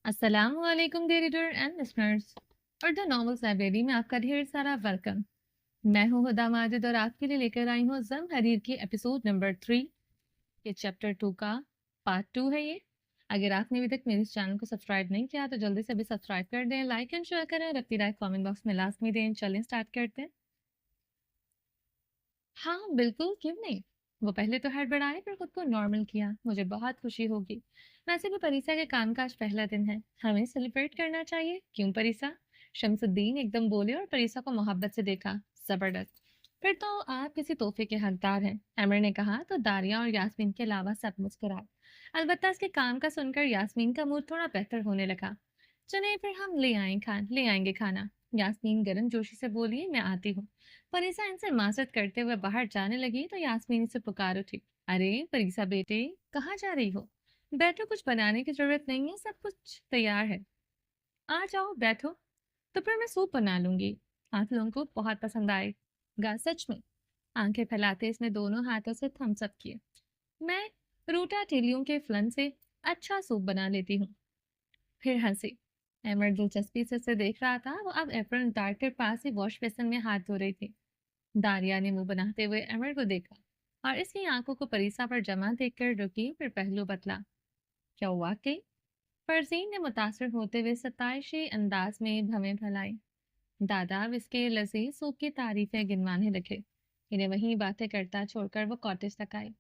अस्सलाम वालेकुम dear reader and listeners. Urdu novels library में आपका ढेर सारा वेलकम। मैं हूँ हुदा माजिद और आपके लिए लेकर आई हूँ ज़म हरीर की एपिसोड नंबर 3। ये चैप्टर 2 का पार्ट 2 है ये। अगर आपने अभी तक मेरे इस चैनल को सब्सक्राइब नहीं किया तो जल्दी से अभी सब्सक्राइब कर दें, लाइक एंड शेयर करें, रखती राय कमेंट बॉक्स में लास्ट में दें। चलें स्टार्ट करते हैं। हाँ बिल्कुल, क्यों नहीं। वो पहले तो हड़बड़ाए फिर खुद को नॉर्मल किया। मुझे बहुत खुशी होगी। वैसे भी परीसा के काम का आज पहला दिन है, हमें सेलिब्रेट करना चाहिए, क्यों परीसा। शमसुद्दीन एकदम बोले और परीसा को मोहब्बत से देखा। जबरदस्त। फिर तो आप किसी तोहफे के हकदार हैं, एमर ने कहा तो दारिया और यास्मीन के अलावा सब मुस्कुराए। अलबत्ता इसके काम का सुनकर यास्मीन का मूड थोड़ा बेहतर होने लगा। चलिए फिर हम ले आएंगे खाना। यास्मीन गर्म जोशी से बोली, मैं आती हूँ। फरीसा इनसे माजरत करते हुए बाहर जाने लगी तो यास्मीन से पुकार उठी, अरे फरीसा बेटे, कहाँ जा रही हो। बैठो, कुछ बनाने की जरूरत नहीं है, सब कुछ तैयार है। आ जाओ बैठो। तो फिर मैं सूप बना लूंगी, आप लोगों को बहुत पसंद आएगा सच में। आंखें फैलाते इसने दोनों हाथों से थम्स अप किए। मैं रूटा टेलियों के फलन से अच्छा सूप बना लेती हूँ। फिर हंसी। एमर दिलचस्पी से उसे देख रहा था। वो अब एप्रन उतार कर पास ही वॉश बेसिन में हाथ धो रही थी। दारिया ने मुंह बनाते हुए अमर को देखा और इसकी आंखों को परीसा पर जमा देखकर रुकी, फिर पहलू बतला। क्या हुआ कि फरजीन ने मुतासर होते हुए सताइशी अंदाज में भवें फैलाई। दादा अब इसके लजीज सूप की तारीफें गिनवाने लगे। इन्हें वहीं बातें करता छोड़कर वो कॉटेज तक आई।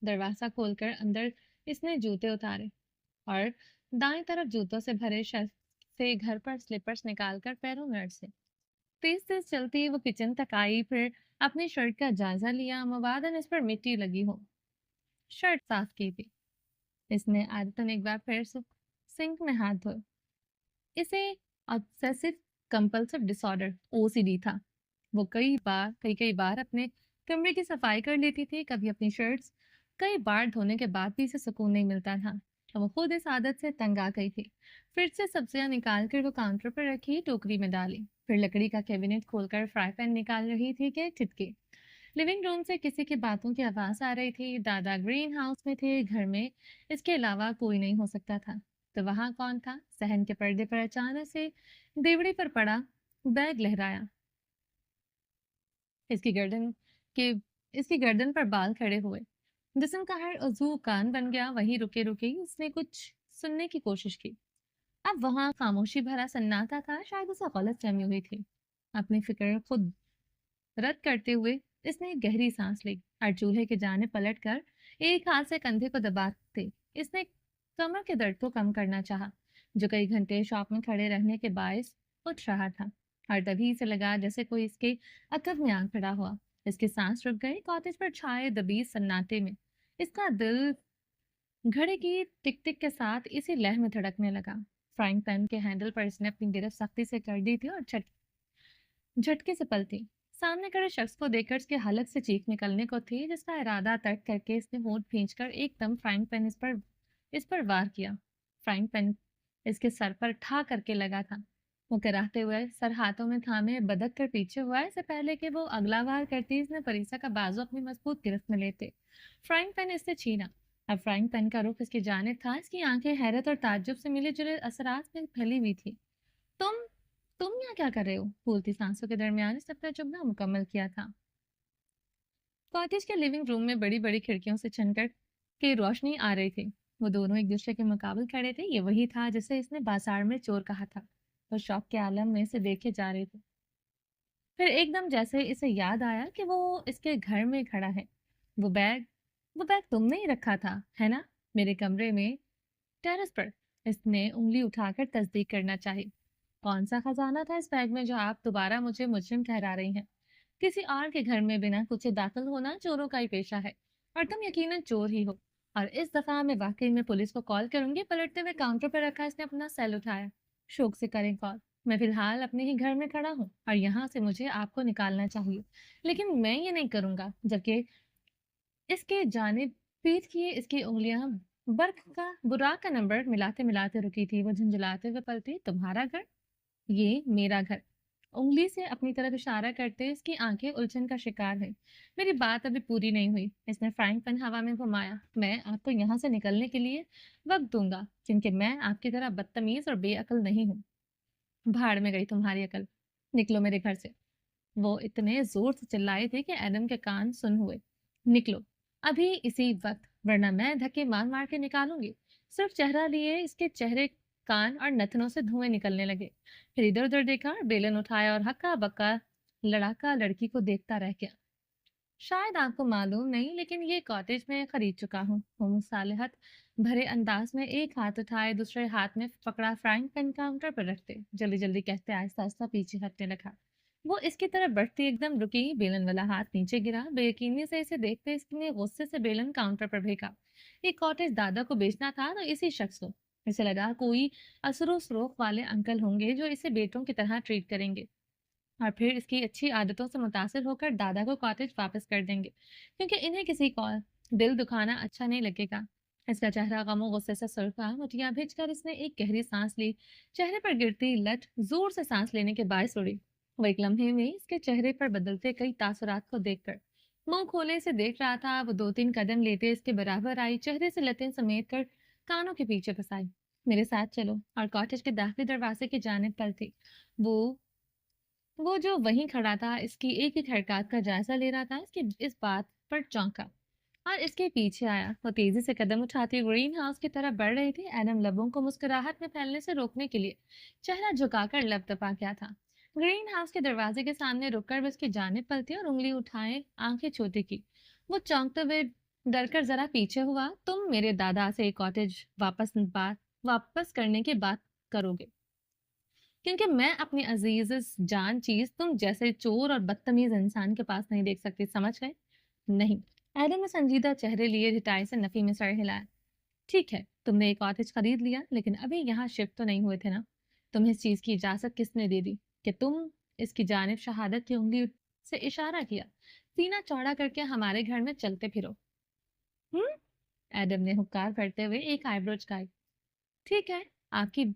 दरवाजा खोलकर अंदर इसने जूते उतारे और दाएं तरफ जूतों से भरे शेल्फ से घर पर स्लीपर्स निकालकर पैरों में अड़से। तेज तेज चलती वो किचन तक आई, फिर अपनी शर्ट का जायजा लिया, मवादन इस पर मिट्टी लगी हो। शर्ट साफ की थी इसने आदतन एक बार फिर सिंक में हाथ धोए। इसे ऑब्सेसिव कंपल्सिव डिसऑर्डर ओसीडी था। वो कई कई बार अपने कमरे की सफाई कर लेती थी, कभी अपनी शर्ट्स। कई बार धोने के बाद भी इसे सुकून नहीं मिलता था। तो वो खुद इस आदत से तंग आ गई थी। फिर से सब्जियां निकाल कर वो काउंटर पर रखी, टोकरी में डाली। फिर लकड़ी का कैबिनेट खोलकर फ्राई पैन निकाल रही थी कि ठिटके। लिविंग रूम से किसी की बातों की आवाज आ रही थी। दादा ग्रीन हाउस में थे, घर में इसके अलावा कोई नहीं हो सकता था। तो वहां कौन था। सहन के पर्दे पर अचानक से देवड़ी पर पड़ा बैग लहराया। इसकी गर्दन के इसकी गर्दन पर बाल खड़े हुए। जिस्म का हर उज़ू कान बन गया। वहीं रुके रुके उसने कुछ सुनने की कोशिश की। अब वहां खामोशी भरा सन्नाटा था। शायद उसे गलतफहमी हुई थी। अपनी फिक्र खुद रद्द करते हुए इसने एक गहरी सांस ली और चूल्हे के जाने पलट कर एक हाथ से कंधे को दबाते इसने कमर के दर्द को कम करना चाहा, जो कई घंटे शॉप में खड़े रहने के बायस उठ रहा था। और तभी इसे लगा जैसे कोई इसके अकब में आ खड़ा हुआ। इसकी सांस रुक गई। कॉटेज पर छाए दबीज सन्नाटे में इसका दिल घड़ी की टिक टिक के साथ इसी लय में धड़कने लगा। फ्राइंग पैन के हैंडल पर इसने अपनी गिरफ्त सख्ती से कर दी थी और झटके से पलटी। सामने खड़े शख्स को देखकर उसके हलक से चीख निकलने को थी, जिसका इरादा तर्क करके इसने होंठ भींचकर एकदम फ्राइंग पैन इस पर वार किया। फ्राइंग पैन इसके सर पर ठा करके लगा था। वो कराहते हुए सर हाथों में थामे बदक कर पीछे हुआ। इससे पहले कि वो अगला वार करती, इसने फरीसा का बाजू अपनी मजबूत गिरफ्त में लेते फ्राइंग पैन इससे छीना। अब फ्राइंग पैन का रुख इसकी जानिब था। इसकी आंखें हैरत और ताज्जुब से मिले जुले असरात में फैली हुई थी। तुम तुम यहाँ क्या कर रहे हो। फूलती सांसों के दरमियान इसने अपना जुमला मुकम्मल किया था। कॉटेज के लिविंग रूम में बड़ी बड़ी खिड़कियों से छनकर की रोशनी आ रही थी। वो दोनों एक दूसरे के मुकाबले खड़े थे। ये वही था जिसे इसने बाजार में चोर कहा था। वो शौक के आलम में इसे देखे जा रहे थे। फिर एकदम जैसे इसे याद आया कि वो इसके घर में खड़ा है। वो बैग वो बैग तुमने ही रखा था, है ना, मेरे कमरे में, टेरेस पर। इसने उंगली उठाकर तस्दीक करना चाही। कौन सा खजाना था इस बैग में जो आप दोबारा मुझे मुजरिम ठहरा रही हैं। किसी और के घर में बिना पूछे दाखिल होना चोरों का ही पेशा है, और तुम यकीनन चोर ही हो। और इस दफा मैं वाकई में पुलिस को कॉल करूंगी। पलटते हुए काउंटर पर रखा इसने अपना सेल उठाया। शौक से करें कॉल। मैं फिलहाल अपने ही घर में खड़ा हूँ और यहाँ से मुझे आपको निकालना चाहिए, लेकिन मैं ये नहीं करूंगा। जबकि इसके जानिब पीठ किए इसकी उंगलियां बुराक का नंबर मिलाते मिलाते रुकी थी। वो झुंझुलाते हुए पलटी, तुम्हारा घर, ये मेरा घर। उंगली से अपनी तरफ इशारा करते इसकी आंखें उलझन का शिकार है। मेरी बात अभी पूरी नहीं हुई। इसने फ्राइंग पैन हवा में घुमाया। मैं आपको यहाँ से निकलने के लिए वक्त दूंगा, क्योंकि मैं आपकी तरह बदतमीज और बेअकल नहीं हूँ। भाड़ में गई तुम्हारी अकल। निकलो मेरे घर से। वो इतने जोर से चिल्लाए थे कि एडम के कान सुन हुए। निकलो अभी इसी वक्त, वरना मैं धक्के मार मार के निकालूंगी। सिर्फ चेहरा लिए इसके चेहरे, कान और नथनों से धुएं निकलने लगे। फिर इधर उधर देखा और बेलन उठाया और हक्का बक्का लड़ाका लड़की को देखता रह गया। शायद आपको मालूम नहीं, लेकिन ये कॉटेज में खरीद चुका हूँ। वो मुसालहत भरे अंदाज में एक हाथ उठाए दूसरे हाथ में पकड़ा फ्राइंग पैन काउंटर पर रखते जल्दी जल्दी कहते आहिस्ता आहिस्ता पीछे हटने लगा। वो इसकी तरफ बढ़ती एकदम रुकी। बेलन वाला हाथ नीचे गिरा। बेयकीनी से इसे देखते इसने गुस्से से बेलन काउंटर पर फेंका। ये कॉटेज दादा को बेचना था तो इसी शख्स को। इसे लगा कोई असरो सरोख वाले अंकल होंगे जो इसे बेटों की तरह ट्रीट करेंगे और फिर इसकी अच्छी आदतों से मुतासिर होकर दादा को कॉटेज वापस कर देंगे, क्योंकि इन्हें किसी को दिल दुखाना अच्छा नहीं लगेगा। इसका चेहरा गमो गुस्से से सुर्खा। मुठियां भिजकर इसने एक गहरी सांस ली। चेहरे पर गिरती लट जोर से सांस लेने के बायस उड़ी। वो एक लम्हे में इसके चेहरे पर बदलते कई तासुरात को देखकर मुंह खोले से देख रहा था। वो दो तीन कदम लेते इसके बराबर आई, चेहरे से लतें समेट कर कानों के पीछे फंसाई। मेरे साथ चलो। और कॉटेज के दाखिली दरवाजे की जानिब पलटी। वो वो जो वहीं खड़ा था इसकी एक एक हरकत का जायजा ले रहा था। इसकी इस बात पर चौंका और इसके पीछे आया। वो तेजी से कदम उठाती ग्रीन हाउस की तरफ बढ़ रही थी। एडम लबों को मुस्कुराहट में फैलने से रोकने के लिए चेहरा झुकाकर लपदपा गया था। ग्रीन हाउस के दरवाजे के सामने रुककर वो उसकी जानिब पलटी और उंगली उठाए आंखें छोटी की। वो चौंकते हुए डरकर जरा पीछे हुआ। तुम मेरे दादा से कॉटेज वापस करने की बात करोगे, क्योंकि मैं अपनी अजीज जान चीज तुम जैसे चोर और बदतमीज इंसान के पास नहीं देख सकती, समझ गए? नहीं। एडम ने संजीदा चेहरे लिए रिटाई से नफी में सर हिलाया। ठीक है, तुमने एक कॉटेज खरीद लिया, लेकिन अभी यहाँ शिफ्ट तो नहीं हुए थे ना? तुम्हें इस चीज की इजाजत किसने दे दी कि तुम इसकी जानिब शहादत की उंगली से इशारा किया, सीना चौड़ा करके हमारे घर में चलते फिरो? हम्म। एडम ने हुक्कार भरते हुए एक आईब्रो चुकाई। ठीक है, आपकी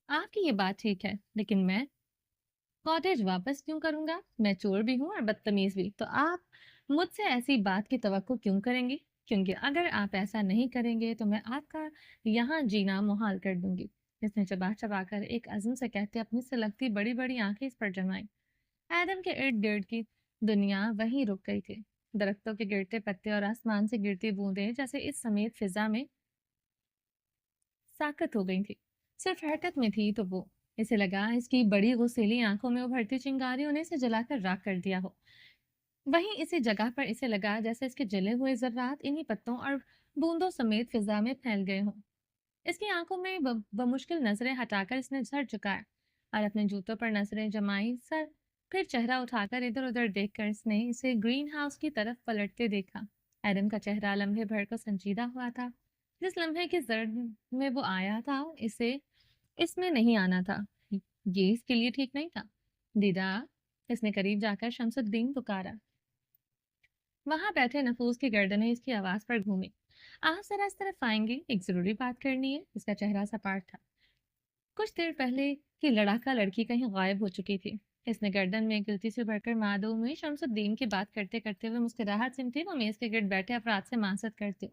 आपकी ये बात ठीक है, लेकिन मैं कॉटेज वापस क्यों करूंगा? मैं चोर भी हूँ और बदतमीज भी, तो आप मुझसे ऐसी बात की तवक्को क्यों करेंगी? क्योंकि अगर आप ऐसा नहीं करेंगे तो मैं आपका यहाँ जीना मुहाल कर दूंगी। इसने चबा चबा कर एक अज़म से कहते अपनी से लगती बड़ी बड़ी आंखें इस पर जमाई। एडम के इर्द गिर्द की दुनिया वहीं रुक गई थी। दरख्तों के गिरते पत्ते और आसमान से गिरती बूंदें जैसे इस समेत फिजा में साकत हो गई थी। सिर्फ हरकत में थी तो वो। इसे लगा इसकी बड़ी गुस्सेली आंखों में उभरती चिंगारियों ने इसे जलाकर राख कर दिया हो। वहीं इसी जगह पर इसे लगा जैसे इसके जले हुए जर्रात इन्हीं पत्तों और बूंदों समेत फिजा में फैल गए हों। इसकी आंखों में बमुश्किल नजरें हटाकर इसने सर झुकाया और अपने जूतों पर नजरें जमाई। सर फिर चेहरा उठाकर इधर उधर देखकर इसने इसे ग्रीन हाउस की तरफ पलटते देखा। एडम का चेहरा लम्हे भर को संजीदा हुआ था। जिस लम्हे की जर्द में वो आया था, इसे इसमें नहीं आना था। ये इसके लिए ठीक नहीं था। दीदा, इसने करीब जाकर शमसुद्दीन पुकारा। वहां बैठे नफूस की गर्दनें इसकी आवाज पर घूमी। आप जरा इस तरफ आएंगे, एक जरूरी बात करनी है। इसका चेहरा सपाट था। कुछ देर पहले की लड़ाका लड़की कहीं गायब हो चुकी थी। इसने गर्दन में गिलती से भरकर मादो में शमसुद्दीन की बात करते करते हुए मुस्कुराहट सिमटी। वो मेज के गिर्द बैठे अफराद से मानसत करते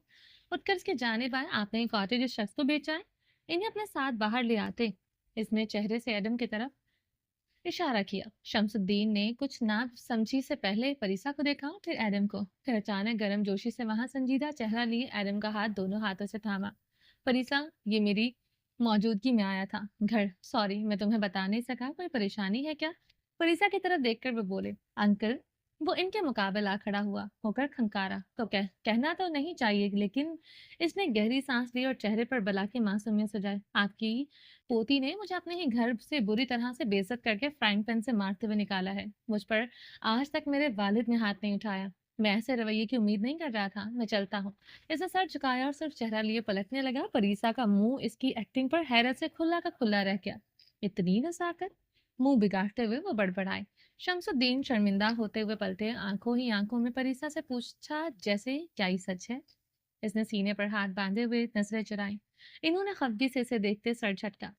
उठकर इसके जानिब आए। आपने ये कॉटेज इस शख्स को बेचा है? इन्हें अपने साथ बाहर ले आते। इसने चेहरे से एडम की तरफ इशारा किया। शमसुद्दीन ने कुछ ना समझी से पहले परिसा को देखा, फिर एडम को, फिर अचानक गर्म जोशी से वहां संजीदा चेहरा लिए एडम का हाथ दोनों हाथों से थामा। परिसा, ये मेरी मौजूदगी में आया था घर। सॉरी, मैं तुम्हें बता नहीं सका। कोई परेशानी है क्या? परिसा की तरफ देखकर वो बोले। अंकल। वो इनके मुकाबले आ खड़ा हुआ होकर खंकारा। तो कहना तो नहीं चाहिए, लेकिन इसने गहरी सांस ली और चेहरे पर बला की मासूमियत सजाई। आपकी पोती ने मुझे अपने ही घर से बुरी तरह से बेइज्जत करके फ्राइंग पैन से मारते हुए निकाला है। मुझ पर आज तक मेरे वालिद ने हाथ नहीं उठाया। मैं ऐसे रवैये की उम्मीद नहीं कर रहा था। मैं चलता हूँ। इसने सर झुकाया और सिर्फ चेहरा लिए पलटने लगा। परिसा का मुंह इसकी एक्टिंग पर हैरत से खुला का खुला रह गया। इतनी नजाकत? मुंह बिगाड़ते हुए वो बड़बड़ाए। शमसुद्दीन शर्मिंदा होते हुए पलटे आंखों ही आंखों में परिसा से पूछा, जैसे क्या ये सच है? इसने सीने पर हाथ बांधे हुए नजरें चुराई। इन्होंने खफगी से इसे देखते सर झटका।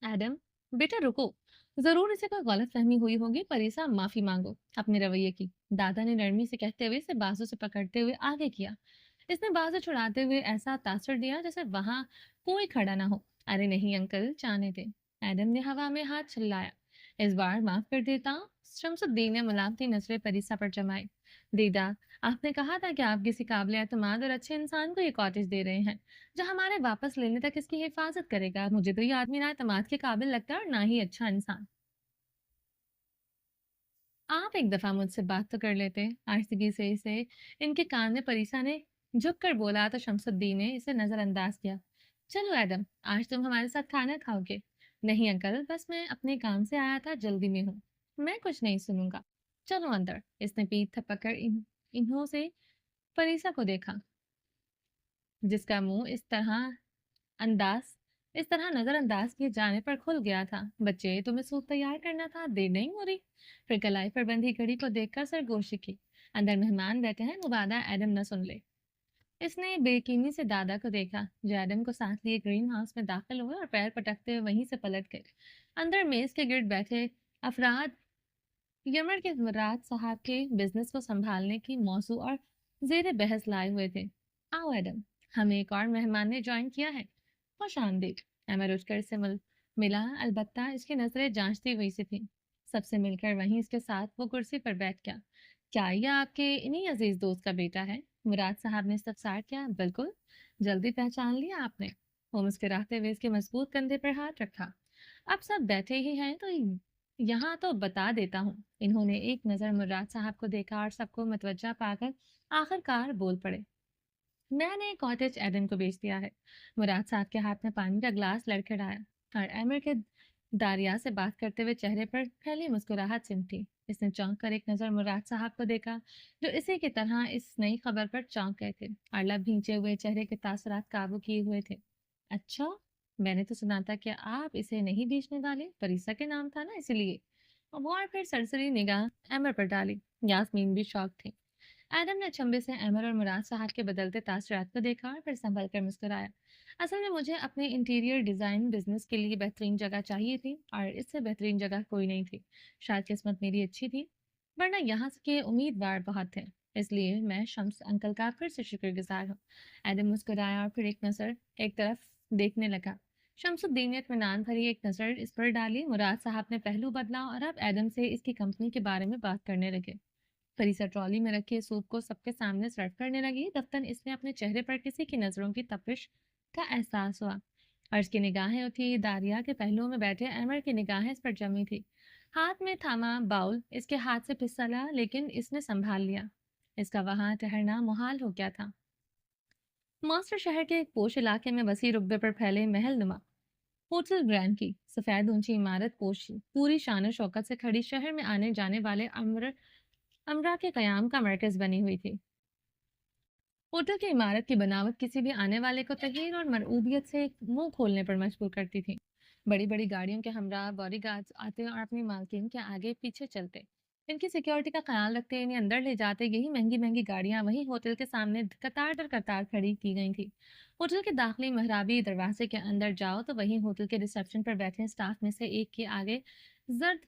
एडम, बेटा रुको, जरूर इसे कोई गलत फहमी हुई होगी, परीसा माफी मांगो अपने रवैये की। दादा ने नरमी से कहते हुए इसे बाजू से पकड़ते हुए आगे किया। इसने बाजू छुड़ाते हुए ऐसा तासर दिया जैसे वहां कोई खड़ा ना हो। अरे नहीं अंकल, जाने दे। एडम ने हवा में हाथ चिल्लाया। इस बार माफ कर देता हूँ। शमसुद्दीन ने मलामती नजरें परीसा पर जमाई। दीदा, आपने कहा था कि आप किसी काबिल एतमाद और अच्छे इंसान को ये कॉटेज दे रहे हैं जो हमारे वापस लेने तक इसकी हिफाजत करेगा। मुझे तो ये आदमी ना एतमाद के काबिल लगता है और ना ही अच्छा इंसान। आप एक दफा मुझसे बात तो कर लेते। आशिकी से इसे इनके कान में परीसा ने झुक कर बोला तो शमसुद्दीन ने इसे नजरअंदाज किया। चलो एडम, आज तुम हमारे साथ खाना खाओगे। नहीं अंकल, बस मैं अपने काम से आया था, जल्दी में हूँ। मैं कुछ नहीं सुनूंगा। चलो अंदर। इसने पीठ थपक कर इन्हों से परीसा को देखा, जिसका मुंह अंदाज इस तरह नजरअंदाज किए जाने पर खुल गया था। बच्चे, तुम्हें सूप तैयार करना था, देर नहीं हो रही। फिर कलाई पर बंधी घड़ी को देखकर सरगोशी की। अंदर मेहमान बैठे हैं, मुबादा एडम न सुन ले। इसने बेयकीनी से दादा को देखा, जो एडम को साथ लिए ग्रीन हाउस में दाखिल हुए और पैर पटकते हुए वहीं से पलट गए। अंदर मेज के गिर्द बैठे अफराद यमर के मुराद साहब के बिजनेस को संभालने की मौजू और जेर बहस लाए हुए थे। आओ एडम, हमें एक और मेहमान ने ज्वाइन किया है। खुश आमदीद। अमर उठकर से मिला, अलबत्ता इसकी नजरें जांचती हुई सी थी। सबसे मिलकर वहीं इसके साथ वो कुर्सी पर बैठ गया। क्या यह आपके इन्हीं अजीज दोस्त का बेटा है? मुराद साहब ने इस्तफसार किया। बिल्कुल, जल्दी पहचान लिया आपने। वो मुस्कुराते हुए इसके मजबूत कंधे पर हाथ रखा। अब सब बैठे ही हैं तो यहाँ तो बता देता हूँ। इन्होंने एक नज़र मुराद साहब को देखा और सबको मतवज्जा पाकर आखिरकार बोल पड़े। मैंने कॉटेज एडन को बेच दिया है। मुराद साहब के हाथ में पानी का ग्लास लड़खड़ाया और एमर के दारिया से बात करते हुए चेहरे पर फैली मुस्कुराहट सिमटी। इसने चौंक कर एक नज़र मुराद साहब को देखा, जो इसी की तरह इस नई खबर पर चौंक गए थे और लब भींचे हुए चेहरे के तासुरात काबू किए हुए थे। अच्छा, मैंने तो सुना था कि आप इसे नहीं बेचने वाले, परीसा के नाम था ना इसलिए। और फिर सरसरी निगाह एमर पर डाली। यास्मीन भी शौक थी। एडम ने अचंभे से अमर और मुराद साहब के बदलते तासरात को देखा और फिर संभल कर मुस्कुराया। असल में मुझे अपने इंटीरियर डिज़ाइन बिजनेस के लिए बेहतरीन जगह चाहिए थी और इससे बेहतरीन जगह कोई नहीं थी। शायद किस्मत मेरी अच्छी थी, वरना यहाँ के उम्मीदवार बहुत थे। इसलिए मैं शम्स अंकल का फिर से शुक्रगुजार हूँ। एडम मुस्कुराया और फिर एक तरफ देखने लगा। शमसुद्दीन ने इत्मीनान भरी एक नज़र इस पर डाली। मुराद साहब ने पहलू बदला और अब एडम से इसकी कंपनी के बारे में बात करने लगे। फरीसा ट्रॉली में रखे सूप को सबके सामने सर्व करने लगी। दफ्तन इसने अपने चेहरे पर किसी की नजरों की तपिश का एहसास हुआ। अर्श की निगाहें उठी। दारिया के पहलुओं में बैठे अमर की निगाहें इस पर जमी थी। हाथ में थामा बाउल इसके हाथ से फिसला, लेकिन इसने संभाल लिया। इसका वहां ठहरना मुहाल हो गया था। मास्टर शहर के एक पोश इलाके में वसी रुकबे पर फैले महल नुमा होटल ग्रैंड की सफेद ऊंची इमारत पोशी पूरी शान शौकत से खड़ी शहर में आने जाने वाले अमरा के कयाम का मरकज बनी हुई थी। होटल की इमारत की बनावट किसी भी आने वाले को तहीर और मरऊबियत से मुंह खोलने पर मजबूर करती थी। बड़ी बड़ी गाड़ियों के हमरा बॉडीगार्ड्स आते और अपनी मालकिन के आगे पीछे चलते, इनकी सिक्योरिटी का ख्याल रखते, इन्हें अंदर ले जाते। यही महंगी महंगी गाड़ियां वहीं होटल के सामने कतार दर कतार खड़ी की गई थी। होटल के दाखिली महराबी दरवाजे के अंदर जाओ तो वहीं होटल के रिसेप्शन पर बैठे स्टाफ में से एक के आगे जर्द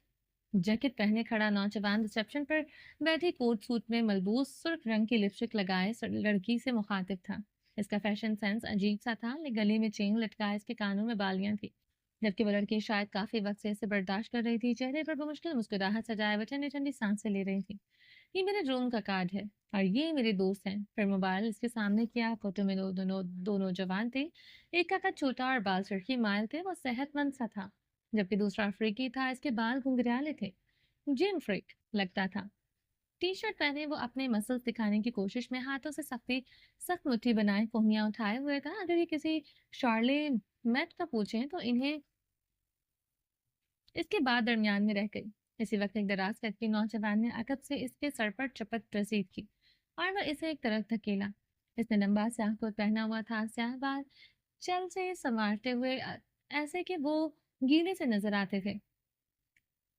जैकेट पहने खड़ा नौजवान रिसेप्शन पर बैठी कोट सूट में मलबूस सुर्ख रंग की लिपस्टिक लगाए लड़की से मुखातिब था। इसका फैशन सेंस अजीब सा था। गले में चेन लटकाए इसके कानों में बालियां थी, जबकि वो लड़की शायद काफी वक्त से इसे बर्दाश्त कर रही थी। चेहरे पर मुश्किल मुस्कुराहट सजाए वो ठंडी ठंडी सांसें ले रही थी। ये मेरे रूम का कार्ड है और ये मेरे दोस्त हैं। फिर मोबाइल इसके सामने किया। फोटो में दो नौजवान थे। एक का कद छोटा और बाल सुर्खी माइल थे, वो सेहतमंद सा था, जबकि दूसरा अफ्रीकी था। इसके बाल घुंघराले थे, जिम फ्रीक लगता था। टी शर्ट पहने वो अपने मसल्स दिखाने की कोशिश में हाथों से सख्त मुट्ठी बनाए कोहनियां उठाए हुए था। अगर ये किसी शार्ले मैट का पूछें तो इन्हें इसके बाद दरमियान में रह गई। इसी वक्त एक दराज कद के नौजवान ने अकब से इसके सर पर चपत रसीद की और वह इसे एक तरफ धकेला। इसने लंबा स्याह कोट पहना हुआ था। स्याह बाल चल से संवारते हुए ऐसे कि वो गीले से नजर आते थे।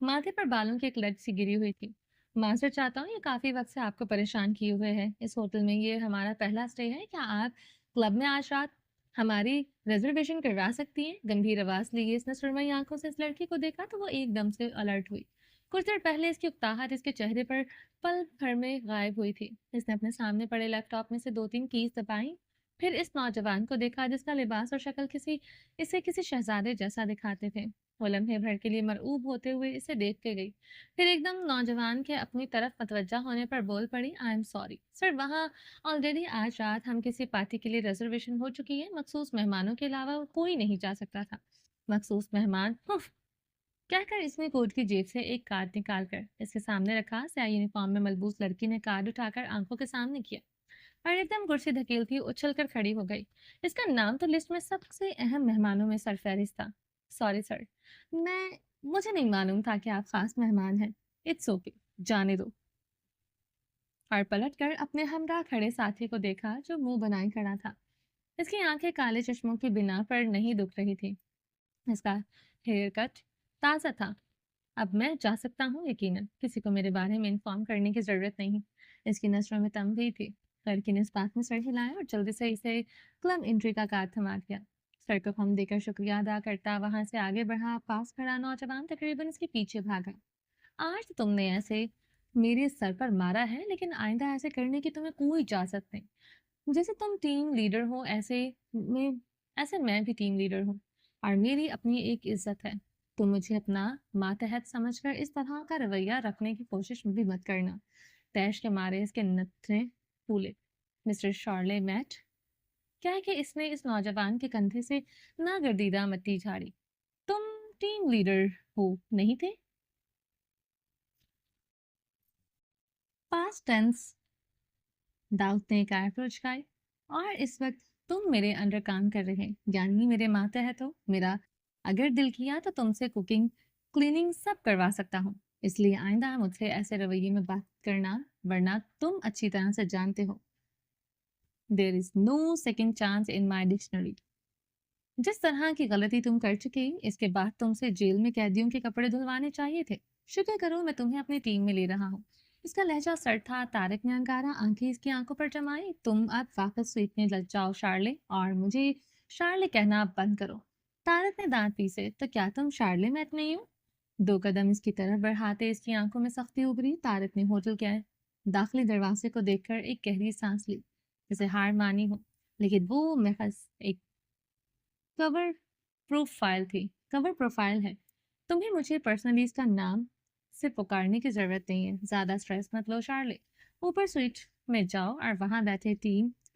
माथे पर बालों की एक लट सी गिरी हुई थी। मास्टर, चाहता हूँ, ये काफी वक्त से आपको परेशान किए हुए है। इस होटल में ये हमारा पहला स्टे है। क्या आप क्लब में आज रात हमारी रिजर्वेशन करवा सकती हैं? गंभीर आवाज ली इसने सुरमई आंखों से इस लड़की को देखा तो वो एकदम से अलर्ट हुई। कुछ देर पहले इसकी उकताहट इसके चेहरे पर पल भर में गायब हुई थी। इसने अपने सामने पड़े लैपटॉप में से दो तीन कीज दबाई, फिर इस नौजवान को देखा जिसका लिबास और शक्ल किसी शहजादे जैसा दिखाते थे। वो लम्हे भर के लिए मरऊब होते हुए इसे देख के गई, फिर एकदम नौजवान के अपनी तरफ मतवज्जा होने पर बोल पड़ी, आई एम सॉरी सर, वहाँ ऑलरेडी आज रात हम किसी पार्टी के लिए रिजर्वेशन हो चुकी है, मखसूस मेहमानों के अलावा कोई नहीं जा सकता था। मखसूस मेहमान, हुफ! कहकर इसने कोट की जेब से एक कार्ड निकाल कर इसके सामने रखा। स्याह यूनिफॉर्म में मलबूस लड़की ने कार्ड उठाकर आंखों के सामने किया और एकदम कुर्सी धकेलती उछल कर खड़ी हो गई। इसका नाम तो लिस्ट में सबसे अहम मेहमानों में सरफहरिस्त था। सॉरी सर, मैं मुझे नहीं मालूम था कि आप खास मेहमान हैं। इट्स ओके, जाने दो। और पलट कर अपने हमरा खड़े साथी को देखा जो मुंह बनाए खड़ा था। इसकी आंखें काले चश्मों की बिना पर नहीं दुख रही थी। इसका हेयर कट ताज़ा था। अब मैं जा सकता हूँ यकीनन, किसी को मेरे बारे में इन्फॉर्म करने की ज़रूरत नहीं। इसकी नज़रों में तमगी थी। लड़की ने इस बात में सर हिलाया और जल्दी से इसे क्लब एंट्री का कार्ड थमा दिया। सर को हम देकर शुक्रिया अदा करता वहां से आगे बढ़ा। पास खड़ा नौजवान तकरीबन इसके पीछे भागा। आज तो तुमने ऐसे मेरे सर पर मारा है, लेकिन आइंदा ऐसे करने की तुम्हें कोई इजाज़त नहीं। जैसे तुम टीम लीडर हो में ऐसे मैं भी टीम लीडर हूँ और मेरी अपनी एक इज्जत है। तुम मुझे अपना मातहत समझकर इस तरह का रवैया रखने की कोशिश भी मत करना। तैश के मारे इसके नथने फूले। मिस्टर शार्ले मैट, क्या है कि इसने इस नौजवान के कंधे से नागर्दीदा मट्टी झाड़ी। तुम टीम लीडर हो नहीं थे? पास्ट टेंस, दाऊद ने एक आयत उचकाई। और इस वक्त तुम मेरे अंडर काम कर रहे, यानी मेरे मातहत हो। मेरा अगर दिल किया तो तुमसे कुकिंग क्लीनिंग सब करवा सकता हूँ। इसलिए आइंदा मुझसे ऐसे रवैये में बात करना, वरना तुम अच्छी तरह से जानते हो there is no second chance in my dictionary. जिस तरह की गलती तुम कर चुके, इसके बाद तुमसे जेल में कैदियों के कपड़े धुलवाने चाहिए थे। शुक्र करो मैं तुम्हें अपनी टीम में ले रहा हूँ। इसका लहजा सर था। तारिक ने अंगारा आंखें इसकी आंखों पर जमाई। तुम अब वापस स्वीट में लग जाओ शार्ले, और मुझे शार्ले कहना अब बंद करो। तारिक ने दांत पीसे, तो क्या तुम शार्ले मैट नहीं हो? दो कदम इसकी तरफ बढ़ाते इसकी आंखों में सख्ती उभरी। तारिक ने होटल के दाखिली दरवाजे को देखकर एक गहरी सांस ली, जैसे हार मानी हो। लेकिन वो महज एक कवर प्रोफाइल थी। कवर प्रोफाइल है। तुम्हें मुझे पर्सनली इसका नाम से पुकारने की जरूरत नहीं है। ज्यादा स्ट्रेस मत लो शार्ले। ऊपर स्वीट में जाओ और वहां बैठे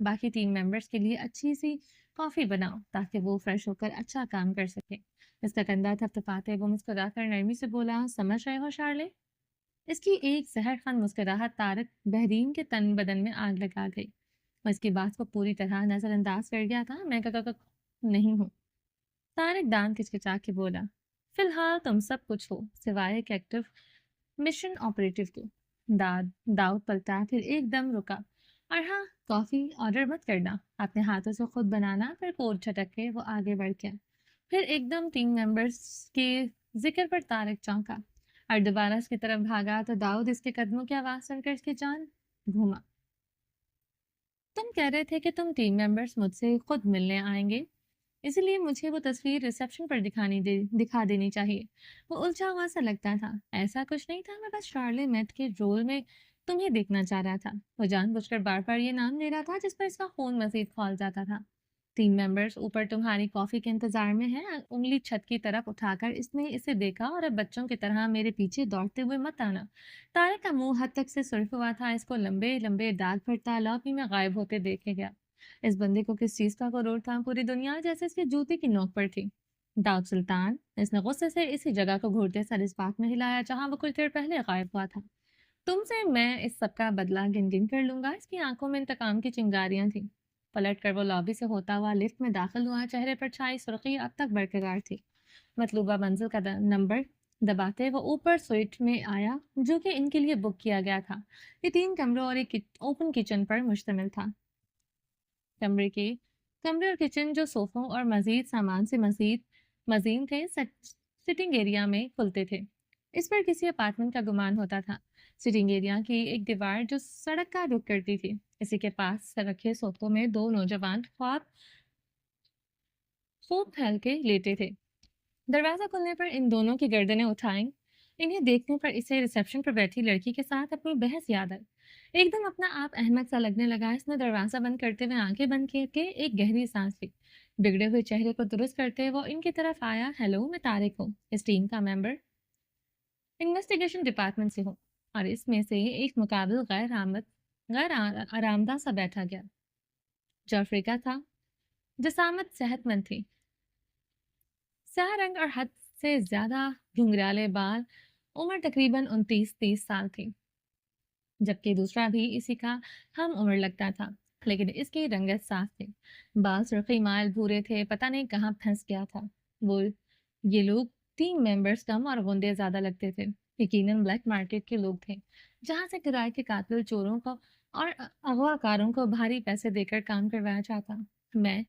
बाकी टीम मेंबर्स के लिए अच्छी सी कॉफी बनाओ, ताकि वो फ्रेश होकर अच्छा काम कर सके। इसका कंधा थपथपाते वो मुस्कुराकर नरमी से बोला, समझ रहे हो शार्ले? इसकी एक जहरखान मुस्कुराहट तारक बहरीन के तन बदन में आग लगा गई। मैं इसकी बात को पूरी तरह नजरअंदाज कर गया था। मैं नहीं हूँ। तारिक दांत किचकिचा के बोला, फिलहाल तुम सब कुछ हो सिवाय एक एक्टिव मिशन ऑपरेटिव के। दाऊद पलटा, फिर एकदम रुका। और हाँ, कॉफी ऑर्डर मत करना, अपने हाथों से खुद बनाना। फिर कोट झटक के वो आगे बढ़ गया। फिर एकदम टीम मेंबर्स के जिक्र पर तारिक चौंका और दोबारा उसकी तरफ भागा तो दाऊद इसके कदमों की आवाज सुनकर इसकी जान घूमा। तुम कह रहे थे कि तुम टीम मेंबर्स मुझसे खुद मिलने आएंगे, इसलिए मुझे वो तस्वीर रिसेप्शन पर दिखा देनी चाहिए। वो उलझा हुआ सा लगता था। ऐसा कुछ नहीं था, मैं बस शार्ले मैट के रोल में तुम्हें देखना चाह रहा था। वो जानबूझकर बार बार ये नाम ले रहा था जिस पर इसका खून मजीद खौल जाता था। टीम मेंबर्स ऊपर तुम्हारी कॉफी के इंतजार में हैं। उंगली छत की तरफ उठाकर इसने इसे देखा। और अब बच्चों की तरह मेरे पीछे दौड़ते हुए मत आना। तारे का मुंह हद तक से सुर्ख हुआ था। इसको लंबे लंबे दाग भरता लॉबी में गायब होते देखे गया। इस बंदे को किस चीज का गरूर था? पूरी दुनिया जैसे इसके जूते की नोक पर थी। दाऊद सुल्तान, इसने गुस्से से इसी जगह को घूरते सर इस बात में हिलाया जहां वो कुछ देर पहले गायब हुआ था। तुमसे मैं इस सब का बदला गिन गिन कर लूंगा। इसकी आंखों में इंतकाम की चिंगारियां थी। पलट कर वो लॉबी से होता हुआ लिफ्ट में दाखिल हुआ। चेहरे पर छाई सुर्खी अब तक बरकरार थी। मतलूबा मंजिल का नंबर दबाते वो ऊपर स्वीट में आया, जो कि इनके लिए बुक किया गया था। ये 3 कमरों और एक ओपन किचन पर मुश्तमिल था। कमरे के कमरे और किचन जो सोफों और मजीद सामान से मजीद मजीन थे, सिटिंग एरिया में खुलते थे। इस पर किसी अपार्टमेंट का गुमान होता था। सिटिंग एरिया की एक दीवार जो सड़क का रुख करती थी, इसी के पास रखे सोफों में दो नौजवान ख्वाब खूब फैल के लेटे थे। दरवाजा खुलने पर इन दोनों की गर्दनें उठाईं। इन्हें देखने पर इसे रिसेप्शन पर बैठी लड़की के साथ अपनी बहस याद आई। एकदम अपना आप अहमक सा लगने लगा। इसने दरवाजा बंद करते हुए आंखें बंद करके एक गहरी सांस ली। बिगड़े हुए चेहरे को दुरुस्त करते वो इनकी तरफ आया। हेलो, मैं तारिक हूँ, इस टीम का मेंबर, इन्वेस्टिगेशन डिपार्टमेंट से हूँ। और इसमें से एक मुकाबिल आरामदा सा बैठा गया, जो अफ्रीका था। जसामत सेहतमंद थी, स्याह रंग और हद से ज्यादा घुंघराले बाल। उम्र तकरीबन 29-30 साल थी, जबकि दूसरा भी इसी का हम उम्र लगता था, लेकिन इसकी रंगत साफ थी। बाल सुर्खी माल भूरे थे, पता नहीं कहाँ फंस गया था वो। ये लोग टीम मेंबर्स कम और गुंडे ज्यादा लगते थे। यकीनन ब्लैक मार्केट के लोग थे, जहाँ से किराए के कातिल चोरों को और अगवाकारों को भारी पैसे देकर काम करवाया जाता। मैं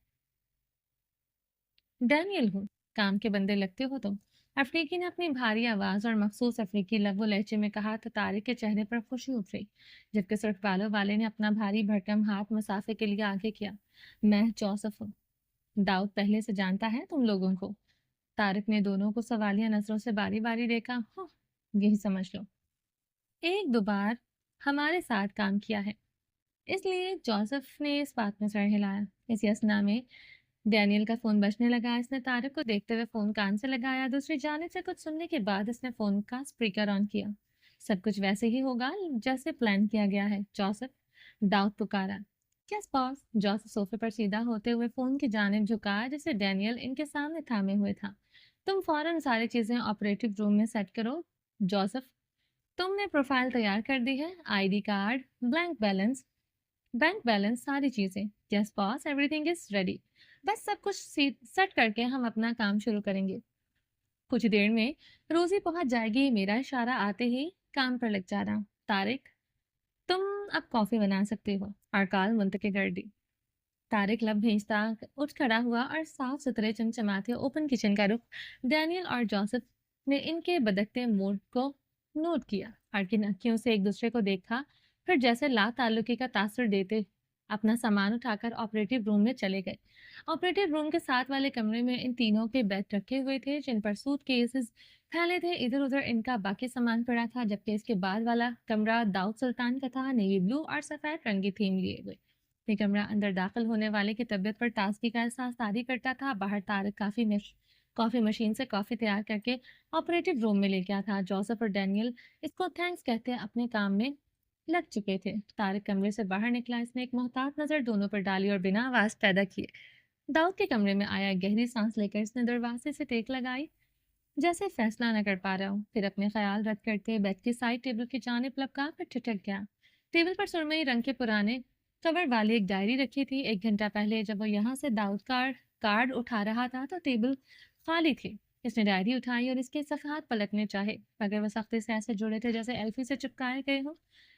डैनियल हूँ, काम के बंदे लगते हो तुम। अफ्रीकी ने अपनी भारी आवाज और मखसूस अफ्रीकी लहवो लहजे में कहा तो तारिक के चेहरे पर खुशी उभरी, जबकि सिर्फ बालों वाले ने अपना भारी भरकम हाथ मुसाफे के लिए आगे किया। मैं जोसेफ हूँ। दाऊद पहले से जानता है तुम लोगों को। तारिक ने दोनों को सवालिया नजरों से बारी बारी देखा। यही समझ लो, एक दो बार हमारे साथ काम किया है, इसलिए जोसेफ ने इस बात में सर हिलाया। इसी असना में डैनियल का फोन बजने लगा। इसने तारिक को देखते हुए फोन कान से लगाया। दूसरी जानिब से कुछ सुनने के बाद इसने फोन का स्पीकर ऑन किया। सब कुछ वैसे ही होगा जैसे प्लान किया गया है, जोसेफ, दाऊद पुकारा। Yes boss. जोसेफ सोफे पर सीधा होते हुए फोन की जानिब झुका जिसे डैनियल इनके सामने थामे हुए था। तुम फौरन सारी चीजें ऑपरेटिव रूम में सेट करो, जोसेफ। तुमने प्रोफाइल तैयार कर दी है, आईडी कार्ड, बैंक बैलेंस, सारी चीजें। Yes boss, everything is ready. बस सब कुछ सेट करके हम अपना काम शुरू करेंगे। कुछ देर में रोजी पहुंच जाएगी। मेरा इशारा आते ही काम पर लग जाना। तारिक, तुम अब कॉफी बना सकते हो। और काल मुंतके कर दी। तारिक लब भेजता उठ खड़ा हुआ और साफ सुथरे चमचमाते ओपन किचन का रुख। डैनियल और जोसेफ ने इनके बदकते मूड को नोट किया और किन अखियों से एक दूसरे को देखा, फिर जैसे ला ताल्लुकी का तासुर देते अपना सामान उठाकर ऑपरेटिव रूम में चले गए। ऑपरेटिव रूम के साथ वाले कमरे में इन तीनों के बेड रखे हुए थे, जिन पर सूट केसेस फैले थे। इधर उधर इनका बाकी सामान पड़ा था, जबकि इसके बाद वाला कमरा दाऊद सुल्तान का था, नेवी ब्लू और सफेद रंग की थीम लिए हुए। ये कमरा अंदर दाखिल होने वाले की तबीयत पर ताजगी का एहसास तारी करता था। बाहर तारिक कॉफी मशीन से कॉफी तैयार करके ऑपरेटिव रूम में ले गया था। जोसेफ और डैनियल इसको थैंक्स कहते अपने काम में लग चुके थे। तारिक कमरे से बाहर निकला। इसने एक मोहतात नजर दोनों पर डाली और बिना आवाज पैदा किए दाऊद के कमरे में आया। गहरी सांस लेकर इसने दरवाजे से टेक लगाई, जैसे फैसला न कर पा रहा हूँ। फिर अपने ख्याल रद्द करते बेड की साइड टेबल की जानिब लपका कर ठिठक गया। टेबल पर सुरमई रंग के पुराने कवर वाली एक डायरी रखी थी। 1 घंटा पहले जब वो यहाँ से दाऊद कार्ड उठा रहा था तो टेबल खाली थी। इसने डायरी उठाई और इसके सफ़हात पलटने चाहे, मगर वह सख्ती से ऐसे जुड़े थे जैसे एल्फी से चिपकाए गए हों।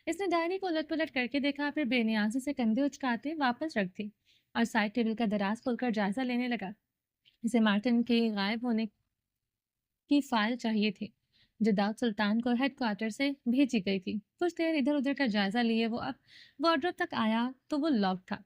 इसने डायरी को उलट पुलट करके देखा, फिर बेनियाजी से कंधे उचकाते वापस रख दी और साइड टेबल का दराज खोलकर जायजा लेने लगा। इसे मार्टिन के गायब होने की फाइल चाहिए थी, जो दाऊद सुल्तान को हेडक्वार्टर से भेजी गई थी। कुछ देर इधर उधर का जायजा लिए वो अब वार्डरोब तक आया तो वो लॉक था।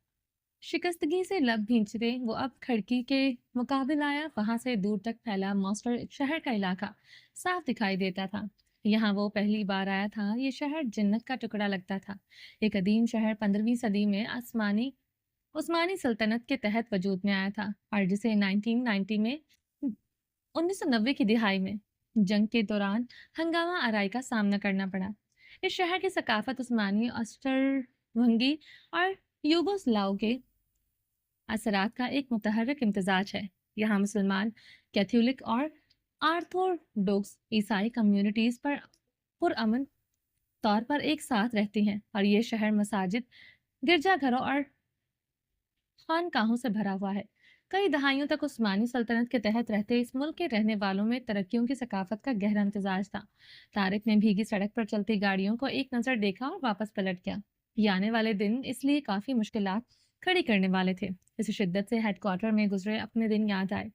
शिकस्तगी से लब भींचते वो अब खिड़की के मुकाबिल आया। वहां से दूर तक फैला मॉस्टर शहर का इलाका साफ दिखाई देता था। यहाँ वो पहली बार आया था। ये शहर जन्नत का टुकड़ा लगता था। एक कदीम शहर 15वीं सदी में उस्मानी सल्तनत के तहत वजूद में आया था और जिसे 1990 में 1990 की दिहाई में जंग के दौरान हंगामा आराई का सामना करना पड़ा। इस शहर की सकाफत उस्मानी, अष्टरभंगी और यूगोस्लाव के असरात का एक मुतहर्रिक इम्तजाज है। यहाँ मुसलमान, कैथोलिक और आर्थोडॉक्स ईसाई कम्युनिटीज पर पुरअमन तौर पर एक साथ रहती हैं और ये शहर मसाजिद, गिरजाघरों और खानकाहों से भरा हुआ है। कई दहाइयों तक उस्मानी सल्तनत के तहत रहते इस मुल्क के रहने वालों में तरक्कियों की सकाफत का गहरा इम्तजाज था। तारिक ने भीगी सड़क पर चलती गाड़ियों को एक नज़र देखा और वापस पलट गया। ये आने वाले दिन इसलिए काफ़ी मुश्किलात खड़ी करने वाले थे। इस शिद्दत से हेडक्वार्टर में गुजरे अपने दिन याद आए।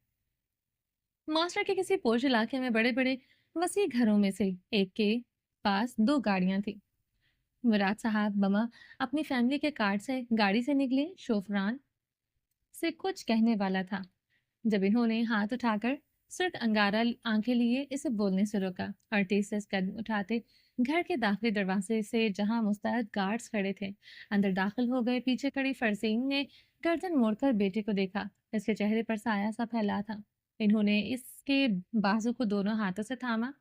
मास्टर के किसी पोश इलाके में बड़े बड़े वसी घरों में से एक के पास 2 गाड़ियां थी। मुराद साहब बमा अपनी फैमिली के कार्ड से गाड़ी से निकले। शोफरान से कुछ कहने वाला था, जब इन्होंने हाथ उठाकर सिर्फ अंगारा आंखें लिए इसे बोलने से रोका और तेज तेज कदम उठाते घर के दाखिली दरवाजे से जहां मुस्तैद गार्ड्स खड़े थे अंदर दाखिल हो गए। पीछे खड़ी फरसीन ने गर्दन मोड़कर बेटे को देखा। इसके चेहरे पर साया सा फैला था। इन्होंने इसके बाजू को दोनों हाथों से थामा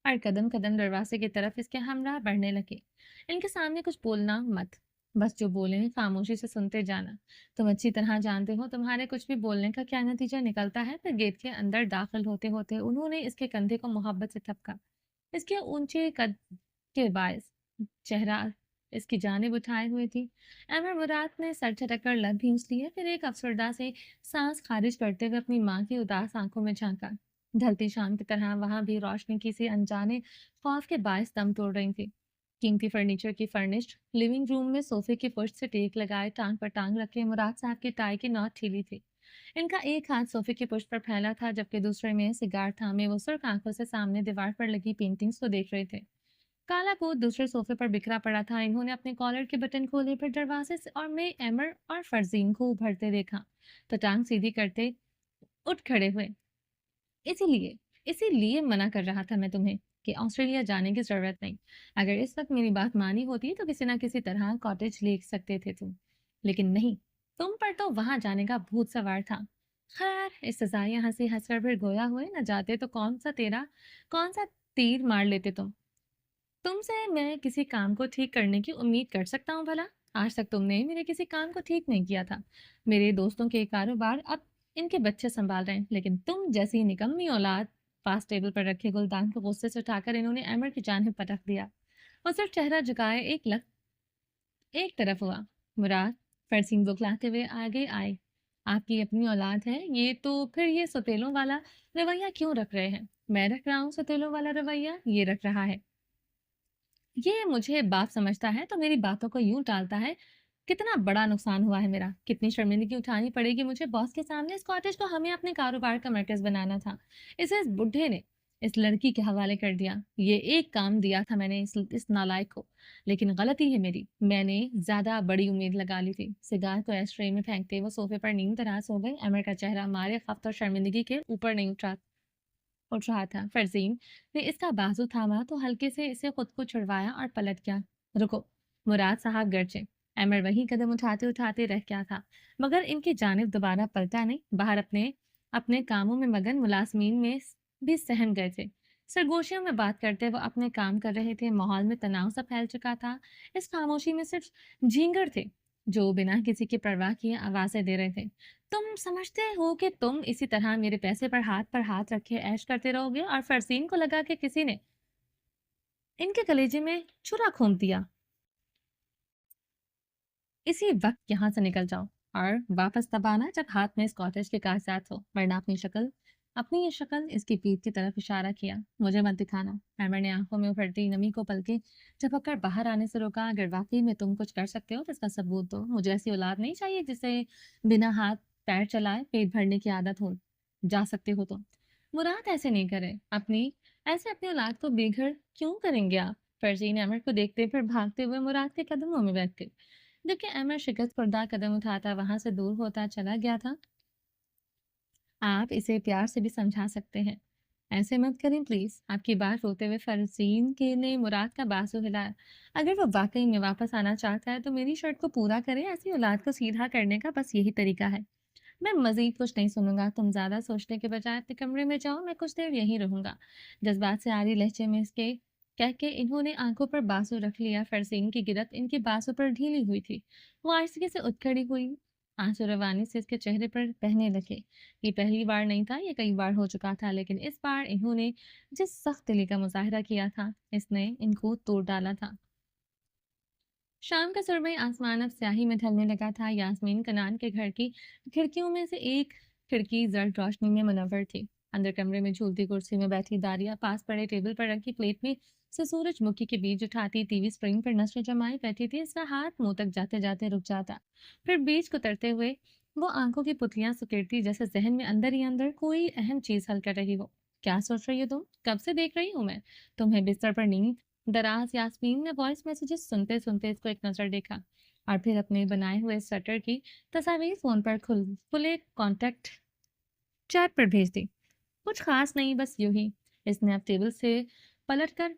और कदम कदम दरवाजे की तरफ इसके हमरा बढ़ने लगे। इनके सामने कुछ बोलना मत, बस जो बोले खामोशी से सुनते जाना। तुम अच्छी तरह जानते हो तुम्हारे कुछ भी बोलने का क्या नतीजा निकलता है। फिर गेट के अंदर दाखिल होते होते उन्होंने इसके कंधे को मोहब्बत से थपका। इसके ऊंचे कद के बायस चेहरा इसकी जानिब उठाए हुए थी। अमर मुराद ने सर झटककर लब भींच लिए, फिर एक अफसरदा से सांस खारिज करते हुए अपनी माँ की उदास आंखों में झांका। ढलती शाम की तरह वहां भी रोशनी किसी अनजाने खौफ के बायस दम तोड़ रही थी। कीमती फर्नीचर की फर्निश्ड लिविंग रूम में सोफे की पुष्ट से टेक लगाए टांग पर टांग रखे मुराद साहब की टाई की नॉट ठीली थी। इनका एक हाथ सोफे की पुष्ट पर फैला था जबकि दूसरे में सिगार थामे वो सुर्ख आंखों से सामने दीवार पर लगी पेंटिंग्स को देख रहे थे। काला कोट दूसरे सोफे पर बिखरा पड़ा था। इन्होंने अपने कॉलर के बटन खोले, फिर दरवाजे से और में एमर और फरजीन को उभरते देखा तो टांग सीधी करते उठ खड़े हुए। इसीलिए इसीलिए मना कर रहा था मैं तुम्हें कि ऑस्ट्रेलिया जाने की जरूरत नहीं। अगर इस वक्त मेरी बात मानी होती तो किसी ना किसी तरह कॉटेज ले सकते थे तुम, लेकिन नहीं, तुम पर तो वहां जाने का भूत सवार था। खैर, इस सजाइया हंसी हंसकर फिर गोया हुए न जाते तो कौन सा तीर मार लेते तुमसे मैं किसी काम को ठीक करने की उम्मीद कर सकता हूँ भला? आज तक तुमने मेरे किसी काम को ठीक नहीं किया था। मेरे दोस्तों के कारोबार अब इनके बच्चे संभाल रहे हैं, लेकिन तुम जैसी निकम्मी औलाद। पास टेबल पर रखे गुलदान को गुस्से से उठाकर इन्होंने अमर की जानिब पटक दिया। वो सिर्फ चेहरा झुकाए एक तरफ हुआ। मुराद, फरसीन बुखलाते हुए आगे आए। आपकी अपनी औलाद है ये तो फिर ये सौतेलों वाला रवैया क्यों रख रहे हैं? मैं रख रहा हूँ सौतेलों वाला रवैया? ये रख रहा है। ये मुझे बाप समझता है तो मेरी बातों को यूं टालता है। कितना बड़ा नुकसान हुआ है मेरा, कितनी शर्मिंदगी उठानी पड़ेगी मुझे बॉस के सामने। इस कॉटेज को हमें अपने कारोबार का मरकज बनाना था, इसे इस बुढ़े ने इस लड़की के हवाले कर दिया। ये एक काम दिया था मैंने इस नालायक को, लेकिन गलती है मेरी, मैंने ज्यादा बड़ी उम्मीद लगा ली थी। सिगार को एस्ट्रे में फेंकते वो सोफे पर नीम तराश हो गए। अमर का चेहरा मारे खफ्त और शर्मिंदगी के ऊपर नहीं उठ रहा था। फरजीन ने इसका बाजू थामा तो हल्के से इसे खुद को छुड़वाया और पलट गया। रुको, मुराद साहब गरजे। अमर वही कदम उठाते उठाते रह गया था, मगर इनकी जानिब दोबारा पलटा नहीं। बाहर अपने अपने कामों में मगन मुलाजमीन में भी सहम गए थे। सरगोशियों में बात करते वो अपने काम कर रहे थे। माहौल में तनाव सा फैल चुका था। इस खामोशी में सिर्फ झींगर थे जो बिना किसी की परवाह किए आवाजें दे रहे थे। तुम समझते हो कि तुम इसी तरह मेरे पैसे पर हाथ रखे ऐश करते रहोगे? और फरसीन को लगा कि किसी ने इनके कलेजे में छुरा घोंप दिया। इसी वक्त यहाँ से निकल जाओ और वापस तब आना जब हाथ में इस कॉटेज के कागजात हो, वरना अपनी ये शक्ल इसकी पीठ की तरफ इशारा किया, मुझे मत दिखाना। हैमर ने आंखों में उभरती नमी को पलके झपककर बाहर आने से रोका। अगर वाकई में तुम कुछ कर सकते हो तो इसका सबूत दो। मुझे ऐसी औलाद नहीं चाहिए जिसे बिना हाथ पैर चलाए पेट भरने की आदत हो। जा सकते हो तो मुराद ऐसे नहीं करे। अपनी औलाद को बेघर क्यों करेंगे आप? फर्जी ने अमर को देखते फिर भागते हुए मुराद के कदमों में बैठ गई। जबकि अमर शिकस्त खुर्दा कदम उठाता वहां से दूर होता चला गया था। आप इसे प्यार से भी समझा सकते हैं। ऐसे मत करें प्लीज। आपकी बात होते हुए फरजीन के ने मुराद का बाजू हिलाया। अगर वो वाकई में वापस आना चाहता है तो मेरी शर्त को पूरा करे। ऐसी औलाद को सीधा करने का बस यही तरीका है। मैं मजीद कुछ नहीं सुनूंगा। तुम ज्यादा सोचने के बजाय अपने कमरे में जाओ, मैं कुछ देर यहीं रहूंगा। जज्बात से आ रही लहजे में इसके कह के इन्होंने आंखों पर बासु रख लिया। फरसीन की गिरफ्त इनके बासु पर ढीली हुई थी। वो आहिस्ते से उठ खड़ी हुई। आंसू रवानी से इसके चेहरे पर बहने लगे। ये पहली बार नहीं था, ये कई बार हो चुका था, लेकिन इस बार इन्होंने जिस सख्त दिली का मुजाहरा किया था इसने इनको तोड़ डाला था। शाम का सुरमई आसमान अब स्याही में ढलने लगा था। यास्मीन कनान के घर की खिड़कियों में से एक खिड़की जर्द रोशनी में मुनव्वर थी। अंदर कमरे में झूलती कुर्सी में बैठी दारिया पास पड़े टेबल पर रखी प्लेट में से सूरजमुखी के बीज उठाती टीवी स्क्रीन पर नजरें जमाए बैठी थी। इसका हाथ मुंह तक जाते जाते रुक जाता, फिर बीज कुतरते हुए वो आंखों की पुतलियां सुकेड़ती जैसे जहन में अंदर ही अंदर कोई अहम चीज हल कर रही हो। क्या सोच रही हो तुम? कब से देख रही हूँ मैं तुम्हें बिस्तर पर नींद दराज। यास्मीन ने वॉइस मैसेजेस सुनते सुनते इसको एक नजर देखा और फिर अपने बनाए हुए स्वेटर की तस्वीर फोन पर खुले कांटेक्ट चैट पर भेज दी। कुछ खास नहीं, बस यूं ही। इसने अब टेबल से पलट कर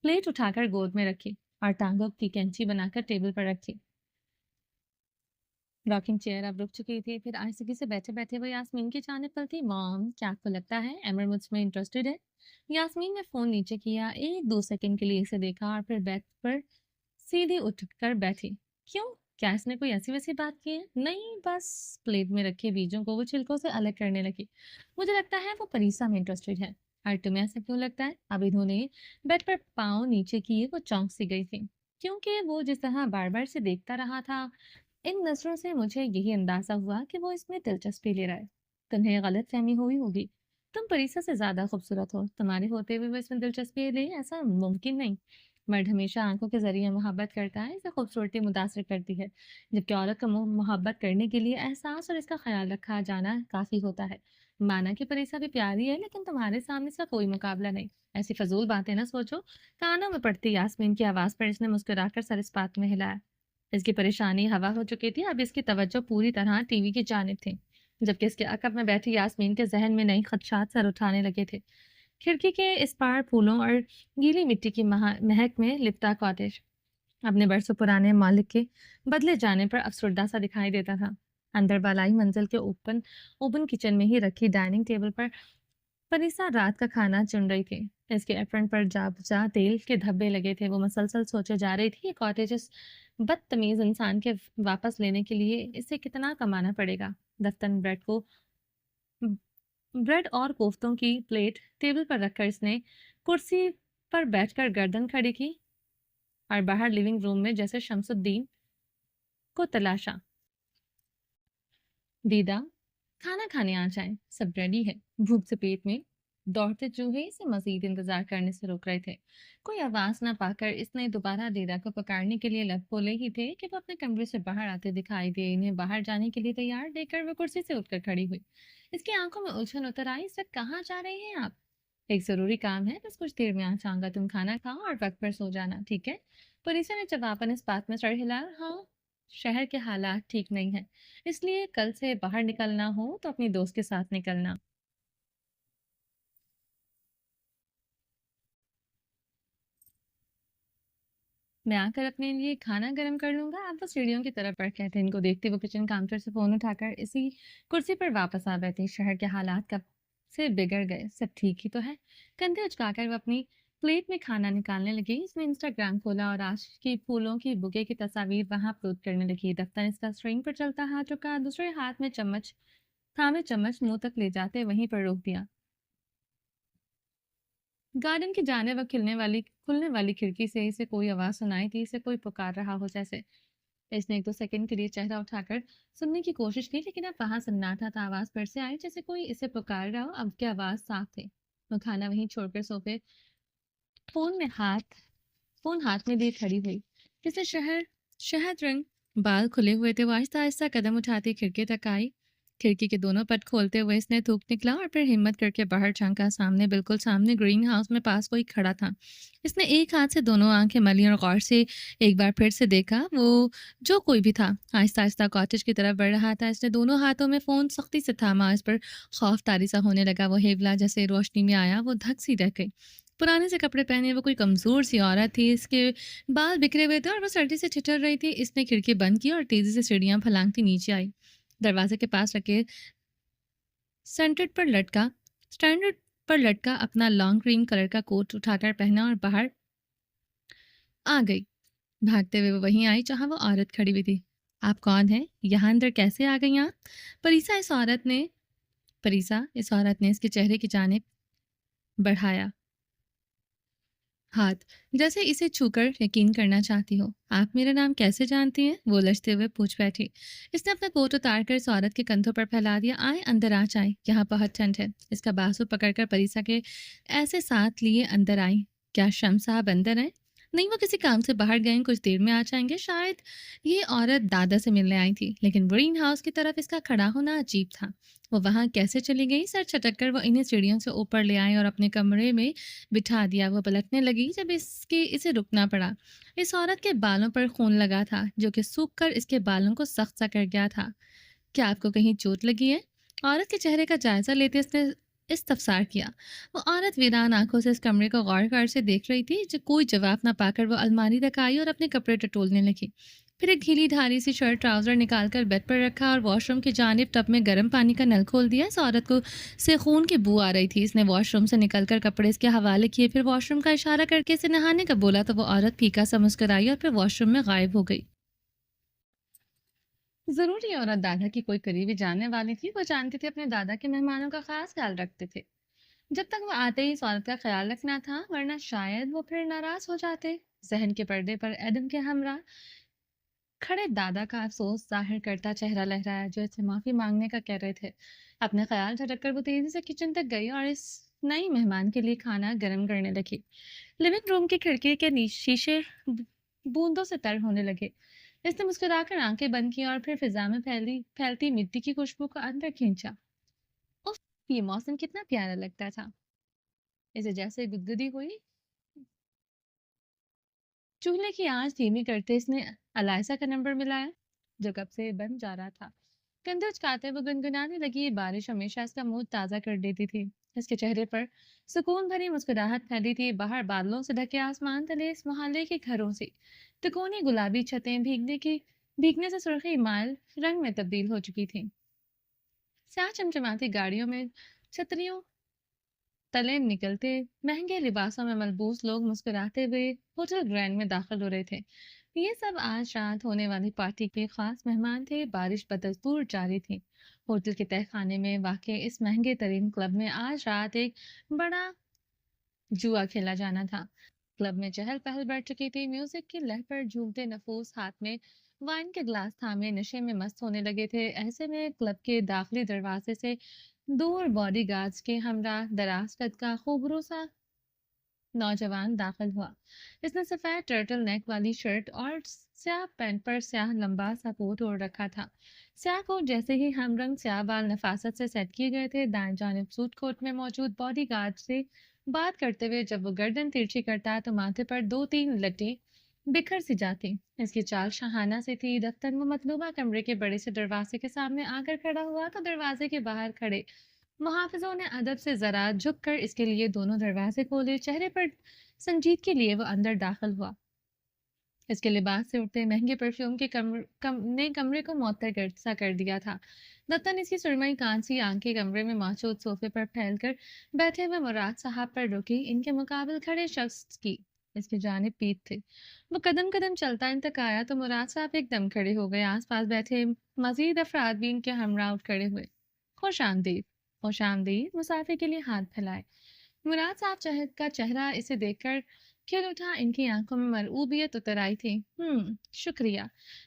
प्लेट उठाकर गोद में रखी और टांगों की कैंची बनाकर टेबल पर रखी। रॉकिंग चेयर अब रुक चुकी थी। फिर आहिस्ता से बैठे बैठे वो यास्मीन की जानिब पलटी। मॉम, क्या आपको लगता है एमर मुझ में इंटरेस्टेड है? यास्मीन ने फोन नीचे किया, एक दो सेकंड के लिए इसे देखा और फिर बेड पर सीधी उठकर बैठी। क्यों? क्या इसने कोई ऐसी वैसी बात की है? नहीं, बस प्लेट में रखे बीजों को वो छिलकों से अलग करने लगी। मुझे लगता है वो परीसा में इंटरेस्टेड है। और तुम्हें ऐसा क्यों लगता है? अब इन्होंने बेड पर पाँव नीचे किए वो चौंक सी गई थी, क्योंकि वो जिस तरह बार बार से देखता रहा था, इन नजरों से मुझे यही अंदाजा हुआ कि वो इसमें दिलचस्पी ले रहा है। तुम्हें गलत फहमी हुई होगी। तुम परीसा से ज्यादा खूबसूरत हो, तुम्हारे होते हुए वो इसमें दिलचस्पी ले, ऐसा मुमकिन नहीं। मर्द हमेशा आंखों के जरिए मोहब्बत करता है, इसे खूबसूरती मुतासर करती है, जबकि औरत को मोहब्बत करने के लिए एहसास और इसका ख्याल रखा जाना काफी होता है। माना कि परीसा भी प्यारी है, लेकिन तुम्हारे सामने इसका कोई मुकाबला नहीं। ऐसी फजूल बातें ना सोचो। कानों में पड़ती यास्मीन की आवाज पर इसने मुस्कुराकर सर इस बात में हिलाया। इसकी परेशानी हवा हो चुकी थी। अब इसकी तवज्जो पूरी तरह टीवी की जानिब थी, जबकि इसके अकब में बैठी यास्मीन के जहन में नई खदशात सर उठाने लगे थे। खिड़की के इस पार फूलों और गीली मिट्टी की महक में लिपटा कॉटेज अपने बरसों पुराने मालिक के बदले जाने पर अफसरदा सा दिखाई देता था। अंदर बालाई मंजिल के ओपन ओपन किचन में ही रखी डाइनिंग टेबल पर परीसा रात का खाना चुन रही थी। इसके एप्रन पर जा तेल के धब्बे लगे थे। वो मसलसल सोचे जा रही थी, ये कॉटेज इस बदतमीज इंसान के वापस लेने के लिए इसे कितना कमाना पड़ेगा। दफ्तर ब्रेड और कोफ्तों की प्लेट टेबल पर रखकर इसने कुर्सी पर बैठकर गर्दन खड़ी की और बाहर लिविंग रूम में जैसे शमसुद्दीन को तलाशा। दीदा, खाना खाने आ जाएं, सब रेडी है। भूख से पेट में दौड़ते चूहे इसे मजीद इंतजार करने से रोक रहे थे। कोई आवाज ना पाकर इसने दोबारा दीदा को पकड़ने के लिए लब खोले ही थे कि वो अपने कमरे से बाहर आते दिखाई दिए। इन्हें बाहर जाने के लिए तैयार देखकर वो कुर्सी से उठकर खड़ी हुई। इसकी आंखों में उलझन उतर आई। इस वक्त कहाँ जा रहे हैं आप? एक जरूरी काम है, बस कुछ देर में आ जाऊंगा। तुम खाना खाओ और वक्त पर सो जाना, ठीक है? पुलिस ने जवाबन इस बात में सर हिलाया। हाँ, शहर के हालात ठीक नहीं है, इसलिए कल से बाहर निकलना हो तो अपनी दोस्त के साथ निकलना। मैं आकर अपने लिए खाना गर्म कर लूंगा। आप वो सीढ़ियों की तरफ बढ़ गए थे। इनको देखते वो किचन काउंटर से फोन उठाकर इसी कुर्सी पर वापस आ बैठी। शहर के हालात कब से बिगड़ गए, सब ठीक ही तो है। कंधे उचकाकर वो अपनी प्लेट में खाना निकालने लगी। इसने इंस्टाग्राम खोला और आज की फूलों की बुके की तस्वीर वहां अपलोड करने लगी। दफ्तर इसका स्क्रीन पर चलता हाथ रुका, दूसरे हाथ में चम्मच थामे चम्मच मुंह तक ले जाते वहीं पर रोक दिया। गार्डन की जाने व खुलने वाली खिड़की से इसे कोई आवाज सुनाई थी, इसे कोई पुकार रहा हो जैसे। इसने एक दो सेकंड के लिए चेहरा उठाकर सुनने की कोशिश की, लेकिन अब वहां सन्नाटा था। आवाज फिर से आई, जैसे कोई इसे पुकार रहा हो। अब की आवाज साफ थी। वो खाना वहीं छोड़कर सोफे फोन में हाथ फोन हाथ में लिए खड़ी हुई। जैसे शहद रंग बाल खुले हुए थे। वो आहिस्ता आहिस्ता कदम उठाती खिड़की तक आई। खिड़की के दोनों पट खोलते हुए इसने थूक निकला और फिर हिम्मत करके बाहर झांका। सामने, बिल्कुल सामने ग्रीन हाउस में पास कोई खड़ा था। इसने एक हाथ से दोनों आंखें मली और गौर से एक बार फिर से देखा। वो जो कोई भी था आहिस्ता आहिस्ता कॉटेज की तरफ बढ़ रहा था। इसने दोनों हाथों में फोन सख्ती से थामा। इस पर खौफ तारी सा होने लगा। वो हेवला जैसे रोशनी में आया, वो धक सी रह गई। पुराने से कपड़े पहने वो कोई कमजोर सी औरत थी। इसके बाल बिखरे हुए थे और वो सर्दी से ठिठुर रही थी। इसने खिड़की बंद की और तेजी से सीढ़ियां फलांगती नीचे आई। दरवाजे के पास रखे स्टैंडर्ड पर लटका स्टैंडर्ड पर लटका अपना लॉन्ग क्रीम कलर का कोट उठाकर पहना और बाहर आ गई। भागते हुए वो वहीं आई जहां वो औरत खड़ी हुई थी। आप कौन हैं? यहाँ अंदर कैसे आ गई आप? परीसा इस औरत ने इसके चेहरे की जानिब बढ़ाया हाथ, जैसे इसे छूकर यकीन करना चाहती हो। आप मेरा नाम कैसे जानती हैं? वो लचते हुए पूछ बैठी। इसने अपना कोट उतार कर इस औरत के कंधों पर फैला दिया। आए, अंदर आ जाए, यहाँ बहुत ठंड है। इसका बाजू पकड़कर परीसा के ऐसे साथ लिए अंदर आई। क्या शम्स साहब अंदर हैं? नहीं, वो किसी काम से बाहर गए, कुछ देर में आ जाएंगे शायद। ये औरत दादा से मिलने आई थी, लेकिन ग्रीन हाउस की तरफ इसका खड़ा होना अजीब था। वो वहां कैसे चली गई? सर छटक कर वो इन्हें सीढ़ियों से ऊपर ले आई और अपने कमरे में बिठा दिया। वो पलटने लगी जब इसे रुकना पड़ा। इस औरत के बालों पर खून लगा था, जो कि सूख कर इसके बालों को सख्त सा कर गया था। क्या आपको कहीं चोट लगी है? عورت کے چہرے کا جائزہ لیتے اس نے استفسار کیا۔ وہ عورت ویران آنکھوں سے اس کمرے کو غور غور سے دیکھ رہی تھی، جو کوئی جواب نہ پا کر وہ الماری تک آئی اور اپنے کپڑے ٹٹولنے لگی۔ پھر ایک ڈھیلی دھاری سی شرٹ ٹراؤزر نکال کر بیڈ پر رکھا اور واش روم کی جانب ٹب میں گرم پانی کا نل کھول دیا۔ اس عورت کو سے خون کی بو آ رہی تھی۔ اس نے واش روم سے نکل کر کپڑے اس کے حوالے کیے، پھر واش روم کا اشارہ کر کے اسے نہانے کا بولا تو وہ عورت پھیکا سا مسکرائی اور پھر واش روم میں غائب ہو گئی۔ ضرور یہ عورت دادا کی کوئی قریبی جاننے والی تھی۔ وہ جانتی تھی اپنے دادا کے مہمانوں کا خاص خیال رکھتے تھے، جب تک وہ آتے ہی اس عورت کا خیال رکھنا تھا، ورنہ شاید وہ پھر ناراض ہو جاتے۔ ذہن کے پردے پر ایڈم کے ہمراہ کھڑے دادا کا افسوس ظاہر کرتا چہرہ لہرایا، جو اس سے معافی مانگنے کا کہہ رہے تھے۔ اپنے خیال جھٹک کر وہ تیزی سے کچن تک گئی اور اس نئی مہمان کے لیے کھانا گرم کرنے لگی۔ لیونگ روم کی کھڑکی کے شیشے بوندوں سے تر ہونے لگے۔ اس نے مسکرا کر آنکھیں بند کی اور پھر فضا میں پھیلتی مٹی کی خوشبو کو اندر کھینچا۔ اف، یہ موسم کتنا پیارا لگتا تھا۔ اسے جیسے گدگدی ہوئی، چولہے کی آنچ دھیمی کرتے اس نے الائسا کا نمبر ملایا، جو کب سے بند جا رہا تھا۔ کندھے اچکاتے وہ گنگنانے لگی۔ یہ بارش ہمیشہ اس کا موڈ تازہ کر دیتی تھی۔ اس کے چہرے پر سکون بھری مسکراہٹ پھیلی تھی۔ باہر بادلوں سے ڈھکے آسمان تلے اس محلے کے گھروں سے تکونی گلابی چھتیں بھیگنے سے سرخی مائل رنگ میں تبدیل ہو چکی تھیں۔ سیاہ چمچماتی گاڑیوں میں چھتریوں تلے نکلتے مہنگے لباسوں میں ملبوس لوگ مسکراتے ہوئے ہوٹل گرینڈ میں داخل ہو رہے تھے۔ یہ سب آج رات ہونے والی پارٹی کے خاص مہمان تھے۔ بارش بدستور جاری تھی۔ ہوٹل کے تہہ خانے میں واقع اس مہنگے ترین کلب میں آج رات ایک بڑا جوا کھیلا جانا تھا۔ کلب میں چہل پہل بڑھ چکی تھی۔ میوزک کی لہر پر جھومتے نفوس ہاتھ میں وائن کے گلاس تھامے نشے میں مست ہونے لگے تھے۔ ایسے میں کلب کے داخلی دروازے سے دور باڈی گارڈز کے ہمراہ دراز قد کا خوبرو سا نوجوان داخل ہوا۔ اس نے سفید ٹرٹل نیک والی شرٹ اور سیاہ پینٹ پر سیاہ لمبا سا کوٹ اوڑھ رکھا تھا۔ سیاہ کوٹ جیسے ہی ہم رنگ سیاہ بال نفاست سے سیٹ کیے گئے تھے۔ دائیں جانب سوٹ کوٹ میں موجود باڈی گارڈ سے بات کرتے ہوئے جب وہ گردن ترچھی کرتا تو ماتھے پر دو تین لٹیں بکھر سی جاتی۔ اس کی چال شاہانہ سی تھی۔ دفتر وہ مطلوبہ کمرے کے بڑے سے دروازے کے سامنے آ کر کھڑا ہوا تو دروازے کے باہر کھڑے محافظوں نے ادب سے ذرا جھک کر اس کے لیے دونوں دروازے کھولے۔ چہرے پر سنجیدگی کے لیے وہ اندر داخل ہوا۔ اس کے لباس سے اٹھتے مہنگے پرفیوم کے نے کمرے کو معطر سا کر دیا تھا۔ دفتر نے اس کی سرمئی کانسی آنکھیں کمرے میں موجود صوفے پر پھیل کر بیٹھے ہوئے مراد صاحب پر رکی۔ ان کے مقابل کھڑے شخص کی اس کی جانب پیٹھ تھے۔ وہ قدم قدم چلتا ان تک آیا تو مراد صاحب ایک دم کھڑے ہو گئے۔ آس پاس بیٹھے مزید افراد بھی ان کے ہمراہ اٹھ کھڑے ہوئے۔ خوش آمدید، خوش آمدید، مسافر کے لیے ہاتھ پھیلائے۔ مراد صاحب کا چہرہ اسے دیکھ کر کھل اٹھا۔ ان کی آنکھوں میں مرعوبیت اتر آئی تھی۔ شکریہ۔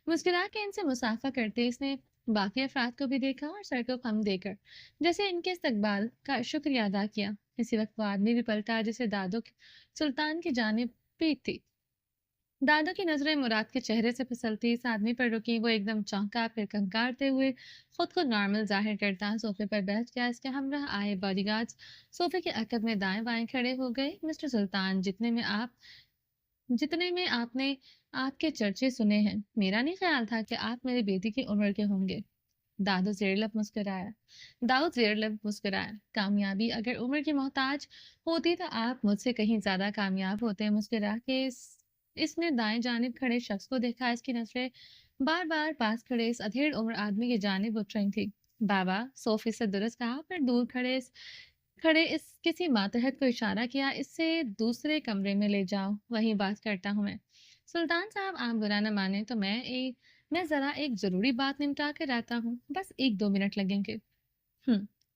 مسکرا کے ان سے مسافہ کرتے اس نے باقی افراد کو بھی دیکھا اور سر کو خم دے کر جیسے ان کے استقبال کا شکریہ ادا کیا۔ اسی وقت وہ آدمی بھی پلٹا جسے دادو سلطان کی جانب پیٹ تھی۔ دادو کی نظریں مراد کے چہرے سے پھسلتی اس آدمی پر رکی۔ وہ ایک دم چونکا، پھر کنکارتے ہوئے خود کو نارمل ظاہر کرتا صوفے پر بیٹھ گیا۔ اس کے ہمراہ آئے باڈی گارڈز صوفے کے عقب میں دائیں بائیں کھڑے ہو گئے۔ مسٹر سلطان، جتنے میں آپ نے آپ کے چرچے سنے ہیں، میرا نہیں خیال تھا کہ آپ میری بیٹی کی عمر کے ہوں گے۔ داؤد زیر لب مسکرایا۔ کامیابی اگر عمر کی محتاج ہوتی تو آپ مجھ سے کہیں زیادہ کامیاب ہوتے۔ مسکرا کے اس نے دائیں جانب کھڑے شخص کو دیکھا۔ اس کی نظریں بار بار پاس کھڑے اس ادھیڑ عمر آدمی کی جانب اٹھ رہی تھی۔ بابا، صوفی سے درست کہا، پھر دور کھڑے اس کسی ماتحت کو اشارہ کیا۔ اس سے دوسرے کمرے میں لے جاؤ، وہیں بات کرتا ہوں میں۔ سلطان صاحب، آپ برا نہ مانے تو میں ذرا ایک ضروری بات نمٹا کے رہتا ہوں، بس 1-2 منٹ لگیں گے۔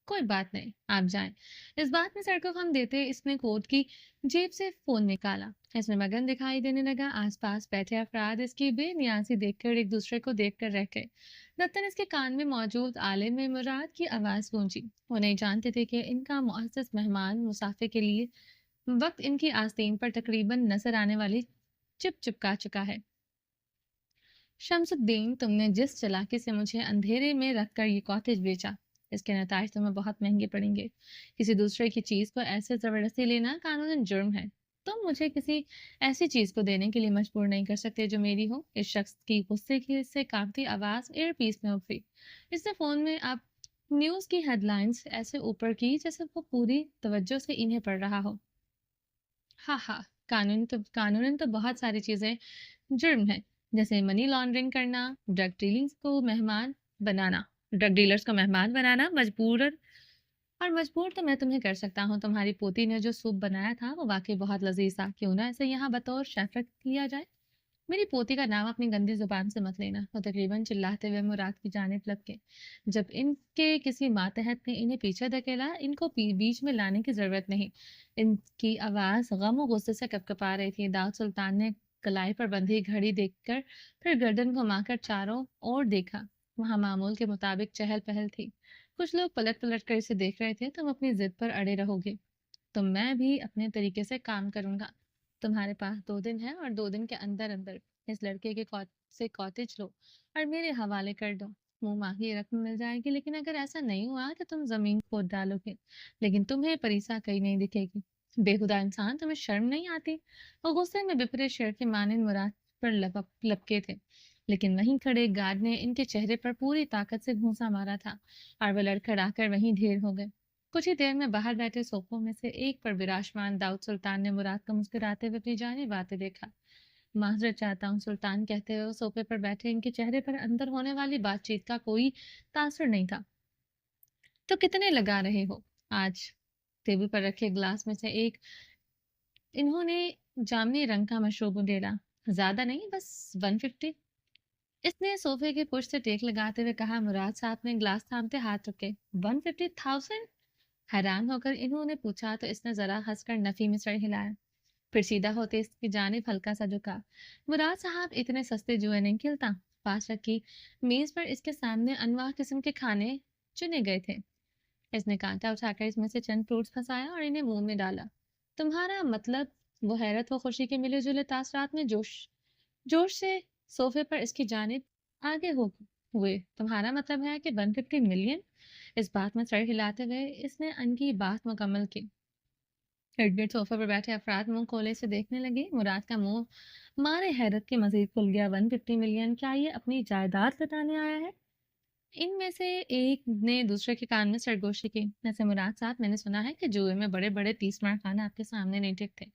کوئی بات نہیں، آپ جائیں۔ اس بات میں سر کو خم دیتے اس نے کوٹ کی جیب سے فون نکالا۔ اس میں مگن دکھائی دینے لگا۔ آس پاس بیٹھے افراد اس کی بے نیازی دیکھ کر ایک دوسرے کو دیکھ کر رہ گئے۔ دفتر اس کے کان میں موجود آلے میں مراد کی آواز گونجی۔ وہ نہیں جانتے تھے کہ ان کا معزز مہمان مسافر کے لیے وقت ان کی آستین پر تقریباً نظر آنے والی چپکا چکا ہے۔ شمس الدین، تم نے جس چلاکی سے مجھے اندھیرے میں رکھ کر یہ کاٹیج بیچا، اس کے نتائج تمہیں بہت مہنگے پڑیں گے۔ کسی دوسرے کی چیز کو ایسے زبردستی لینا قانوناً جرم ہے۔ تم مجھے کسی ایسی چیز کو دینے کے لیے مجبور نہیں کر سکتے جو میری ہو۔ اس شخص کی غصے سے کانپتی آواز ایئر پیس میں ابھری۔ اس نے فون میں اب न्यूज़ की हेडलाइंस ऐसे ऊपर की जैसे वो पूरी तवज्जो से इन्हें पढ़ रहा हो। हाँ, हाँ, कानूनन तो बहुत सारी चीज़ें जुर्म है, जैसे मनी लॉन्ड्रिंग करना, ड्रग डीलर्स को मेहमान बनाना, मजबूर तो मैं तुम्हें कर सकता हूँ। तुम्हारी पोती ने जो सूप बनाया था वो वाकई बहुत लजीज था। क्यों ना इसे यहाँ बतौर शेफ रख लिया जाए। मेरी पोती का नाम अपनी गंदी जुबान से मत लेना। वो तकरीबन चिल्लाते हुए मुराद की जानिब लपके। जब इनके किसी मातहत ने इन्हें पीछे धकेला, इनको बीच में लाने की जरूरत नहीं। इनकी आवाज गम और गुस्से से कपकपा रही थी। दाऊद सुल्तान ने कलाई पर बंधी घड़ी देखकर फिर गर्दन घुमाकर चारों ओर देखा। वहां मामूल के मुताबिक चहल पहल थी। कुछ लोग पलट पलट कर इसे देख रहे थे। तुम अपनी जिद पर अड़े रहोगे तो मैं भी अपने तरीके से काम करूंगा। तुम्हारे पास 2 दिन है और 2 दिन के अंदर अंदर इस लड़के के से कॉटेज लो और मेरे हवाले कर दो। मुंह मांगी रकम मिल जाएगी, लेकिन अगर ऐसा नहीं हुआ तो तुम जमीन खोद डालोगे। लेकिन तुम्हें परिसा कहीं नहीं दिखेगी। बेहुदा इंसान, तुम्हें शर्म नहीं आती? वो गुस्से में बिपरे शेर के मानिंद मुराद पर लपके थे। लेकिन वहीं खड़े गार्ड ने इनके चेहरे पर पूरी ताकत से घूंसा मारा था और वो लड़खड़ाकर वहीं ढेर हो गए। कुछ ही देर में बाहर बैठे सोफों में से एक पर विराजमान दाऊद सुल्तान ने मुराद को मुस्कुराते हुए अपनी जानिब आते देखा। माजरत चाहता हूँ सुल्तान, कहते हुए वो सोफे पर बैठे। इनके चेहरे पर अंदर होने वाली बातचीत का कोई तासुर नहीं था। तो कितने लगा रहे हो आज? टेबल पर रखे ग्लास में से एक इन्होंने जामनी रंग का मशरूब उधेड़ा। ज्यादा नहीं, बस 150। इसने सोफे के पुश से टेक लगाते हुए कहा। मुराद साहब ने ग्लास थामते हाथ रखे। 150,000? हैरान होकर इन्होंने पूछा तो इसने जरा हंसकर नफी में सर हिलाया। फिर सीधा होते इसकी जानिब हल्का सा झुका। मुराद साहब, इतने सस्ते जुए नहीं खिलता। पास रखी मेज पर इसके सामने अनवाह किस्म के खाने चुने गए थे। इसने कांटा उठाकर इसमें से चंद फ्रूट्स फंसाया और इन्हें मुंह में डाला। तुम्हारा मतलब? वो हैरत व खुशी के मिले जुले तासरात में जोश जोश से सोफे पर इसकी जानिब आगे हो हुए। तुम्हारा मतलब है कि 150 मिलियन? इस बात में सर हिलाते हुए इसने अनकी बात मुकम्मल की। इर्द गिर्द सोफे पर बैठे अफराद मुंह खोले से देखने लगे। मुराद का मुंह मारे हैरत के मजीद खुल गया। 150 मिलियन? क्या ये अपनी जायदाद लुटाने आया है? इनमें से एक ने दूसरे के कान में सरगोशी की। वैसे मुराद साहब, मैंने सुना है कि जुए में बड़े बड़े 30 मार खाना आपके सामने नहीं टिकते।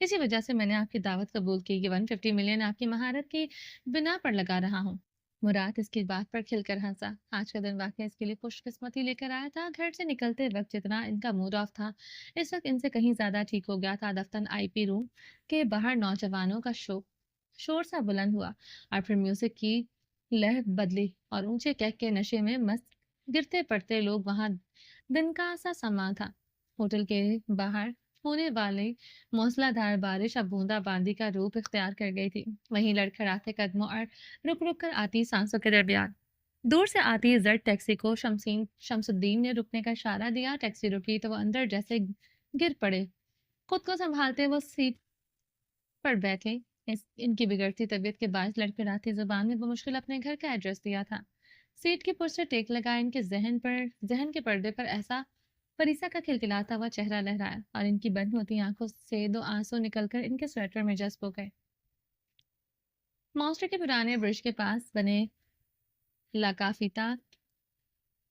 इसी वजह से मैंने आपकी दावत कबूल की कि 150 मिलियन आपकी महारत की बिना पर लगा रहा हूँ। मुराद इसकी बात पर खिलकर हंसा। आज का दिन वाकई इसके लिए खुशकिस्मती लेकर आया था। घर से निकलते वक्त जितना इनका मूड ऑफ था, इस वक्त इनसे कहीं ज्यादा ठीक हो गया था। दफ्तर आईपी रूम के बाहर नौजवानों का शोर सा बुलंद हुआ और फिर म्यूजिक की लहर बदली और ऊंचे कह के नशे में मस्त गिरते पड़ते लोग वहां। दिन का सा समा था। होटल के बाहर होने वाली मूसलाधार बारिश अब बूंदाबांदी का रूप इख्तियार कर गई थी। वहीं लड़खड़ाते कदमों और रुक रुक कर आती सांसों के दरमियान दूर से आती जर्द टैक्सी को शमसुद्दीन ने रुकने का इशारा दिया। टैक्सी रुकी तो वो अंदर जैसे गिर पड़े। खुद को संभालते वो सीट पर बैठे। इनकी बिगड़ती तबीयत के बायस लड़खड़ाती जुबान में वो मुश्किल अपने घर का एड्रेस दिया था। सीट के पुश से टेक लगाए इनके जहन के पर्दे पर ऐसा परिसा का खिलखिलाता हुआ चेहरा लहराया और इनकी बंद होती आंखों से 2 आंसू निकलकर इनके स्वेटर में जज्ब हो गए। मॉन्स्टर के पुराने ब्रिज के पास बने लाकाफिता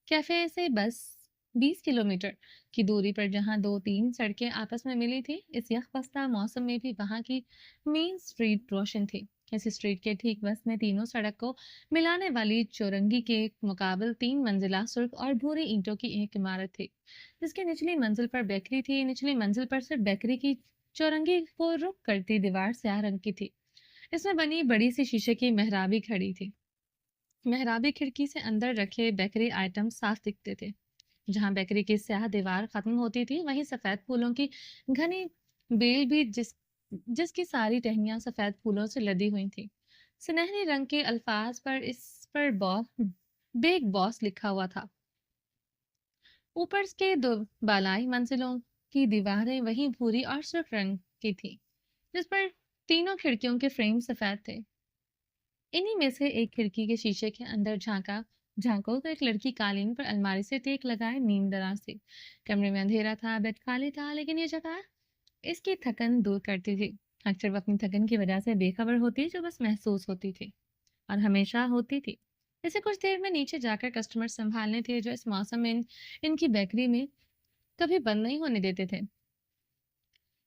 कैफे से बस 20 किलोमीटर की दूरी पर, जहां 2-3 सड़कें आपस में मिली थी, इस यखबस्ता मौसम में भी वहां की मेन स्ट्रीट रोशन थी। इस स्ट्रीट के ठीक बस में तीनों सड़क को मिलाने वाली चौरंगी के मुकाबल 3 मंजिला सुर्ख और भूरी ईंटों की एक इमारत थी, जिसकी निचली मंजिल पर बेकरी थी। निचली मंजिल पर सिर्फ बेकरी की चौरंगी को रुख करती दीवार स्याह रंग की थी। इसमें बनी बड़ी सी शीशे की मेहराबी खड़ी थी। मेहराबी खिड़की से अंदर रखे बेकरी आइटम साफ दिखते थे। जहां बेकरी की स्याह दीवार खत्म होती थी, वहीं सफेद फूलों की घनी बेल भी जिसकी सारी टहनियां सफेद फूलों से लदी हुई थी। सुनहरी रंग के अल्फाज पर इस पर बेग बॉस लिखा हुआ था। ऊपर के 2 बालाई मंजिलों की दीवारें वही भूरी और सुर्ख रंग की थी, जिस पर तीनों खिड़कियों के फ्रेम सफेद थे। इन्हीं में से एक खिड़की के शीशे के अंदर झांको तो एक लड़की कालीन पर अलमारी से टेक लगाए नींद दराज थी। कमरे में अंधेरा था, बेड खाली था, लेकिन ये जगह इसकी थकन दूर करती थी। अक्सर वो अपनी थकन की वजह से बेखबर होती जो बस महसूस होती थी और हमेशा होती थी। इसे कुछ देर में नीचे जाकर कस्टमर संभालने थे जो इस मौसम में इनकी बेकरी में कभी बंद नहीं होने देते थे।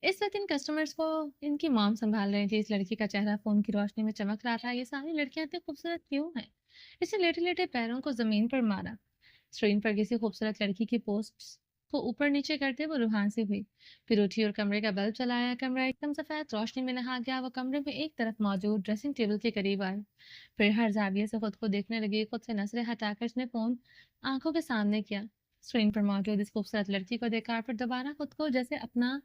इस वक्त इन कस्टमर्स को इनकी मॉम संभाल रही थी। इस लड़की का चेहरा फोन की रोशनी में चमक रहा था। ये सारी लड़कियां इतनी खूबसूरत क्यों हैं? इसे लेटे लेटे पैरों को जमीन पर मारा। स्क्रीन पर किसी खूबसूरत लड़की की पोस्ट को ऊपर नीचे करते वो रूहान से हुई। फिर उठी और कमरे का बल्ब चलाया। कमरा एकदम सफेद रोशनी में नहा गया। वो कमरे में एक तरफ मौजूद ड्रेसिंग टेबल के करीब आया। फिर हर जाविये से खुद को देखने लगी। खुद से नजरें हटाकर उसने फोन आंखों के सामने किया। स्क्रीन पर मौजूद इस खूबसूरत लड़की को देखा। फिर दोबारा खुद को जैसे अपना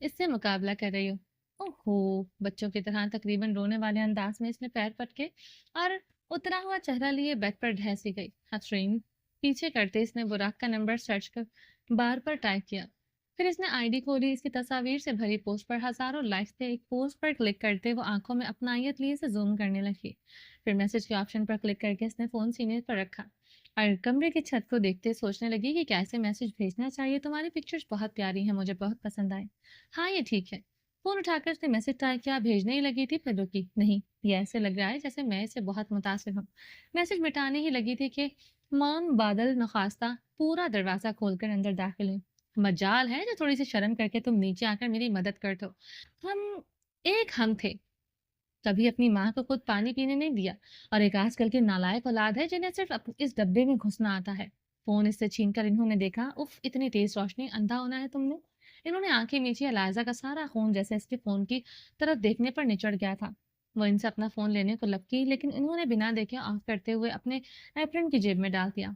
इससे मुकाबला कर रही हो। ओहो! बच्चों की तरह तकरीबन रोने वाले अंदाज में इसने पैर पटके और उतरा हुआ चेहरा लिए बेड पर ढह सी गई। हथेली पीछे करते इसने बुराक का नंबर सर्च कर बार पर टाइप किया। फिर इसने आईडी खोली। इसकी तस्वीर से भरी पोस्ट पर हजारों लाइक्स थे। एक पोस्ट पर क्लिक करते वो आंखों में अपनायत लिए से जूम करने लगी। फिर मैसेज के ऑप्शन पर क्लिक करके इसने फोन सीने पर रखा और कमरे की छत को देखते सोचने लगी कि कैसे मैसेज भेजना चाहिए। तुम्हारी पिक्चर्स बहुत प्यारी हैं, मुझे बहुत पसंद आए। हाँ, ये ठीक है। फ़ोन उठाकर उसने मैसेज टाइप किया। भेजने ही लगी थी फिर रुकी। नहीं, ये ऐसे लग रहा है जैसे मैं इससे बहुत मुतासिर हूँ। मैसेज मिटाने ही लगी थी कि मॉम बादल नखास्ता पूरा दरवाज़ा खोलकर अंदर दाखिल हुई। मजाल है जो थोड़ी सी शर्म करके तुम नीचे आकर मेरी मदद कर दो। हम हम थे। कभी अपनी माँ को खुद पानी पीने नहीं दिया और एक आजकल की नालायक औलाद है जिन्हें सिर्फ इस डब्बे में घुसना आता है। फोन इससे छीनकर इन्होंने देखा। उफ, इतनी तेज रोशनी, अंधा होना है तुमने। इन्होंने आंखें मींची। अलायजा का सारा खून जैसे इसके फोन की तरफ देखने पर निचड़ गया था। वो इनसे अपना फोन लेने को लपकी लेकिन इन्होंने बिना देखे ऑफ करते हुए अपने एप्रन की जेब में डाल दिया।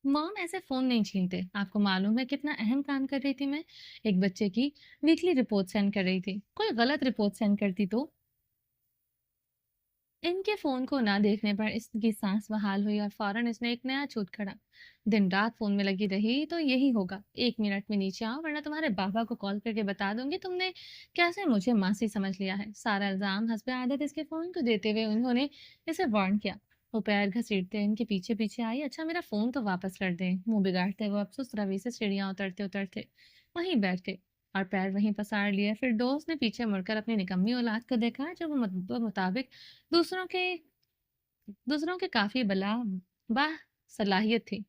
मॉम ऐसे फोन नहीं छीनते। आपको मालूम है कितना अहम काम कर रही थी मैं? एक बच्चे की वीकली रिपोर्ट सेंड कर रही थी। कोई गलत रिपोर्ट सेंड करती तो इनके फ़ोन को ना देखने पर इसकी सांस बहाल हुई और फ़ौरन इसने एक नया छूत खड़ा। दिन रात फ़ोन में लगी रही तो यही होगा। 1 मिनट में नीचे आओ वरना तुम्हारे बाबा को कॉल करके बता दूंगी तुमने कैसे मुझे मासी समझ लिया है। सारा इल्ज़ाम हस्बे आदत इसके फ़ोन को देते हुए उन्होंने इसे वार्न किया। वो पैर घसीटते इनके पीछे पीछे आई। अच्छा, मेरा फ़ोन तो वापस कर दें। मुंह बिगाड़ते वो अफसोस रवि से सीढ़ियाँ उतरते उतरते वहीं बैठ गए और पैर वहीं पसार लिए। फिर दोस्त ने पीछे मुड़कर अपनी निकम्मी औलाद को देखा जो वो मुताबिक दूसरों के दूसरों के काफ़ी सलाहियत थी।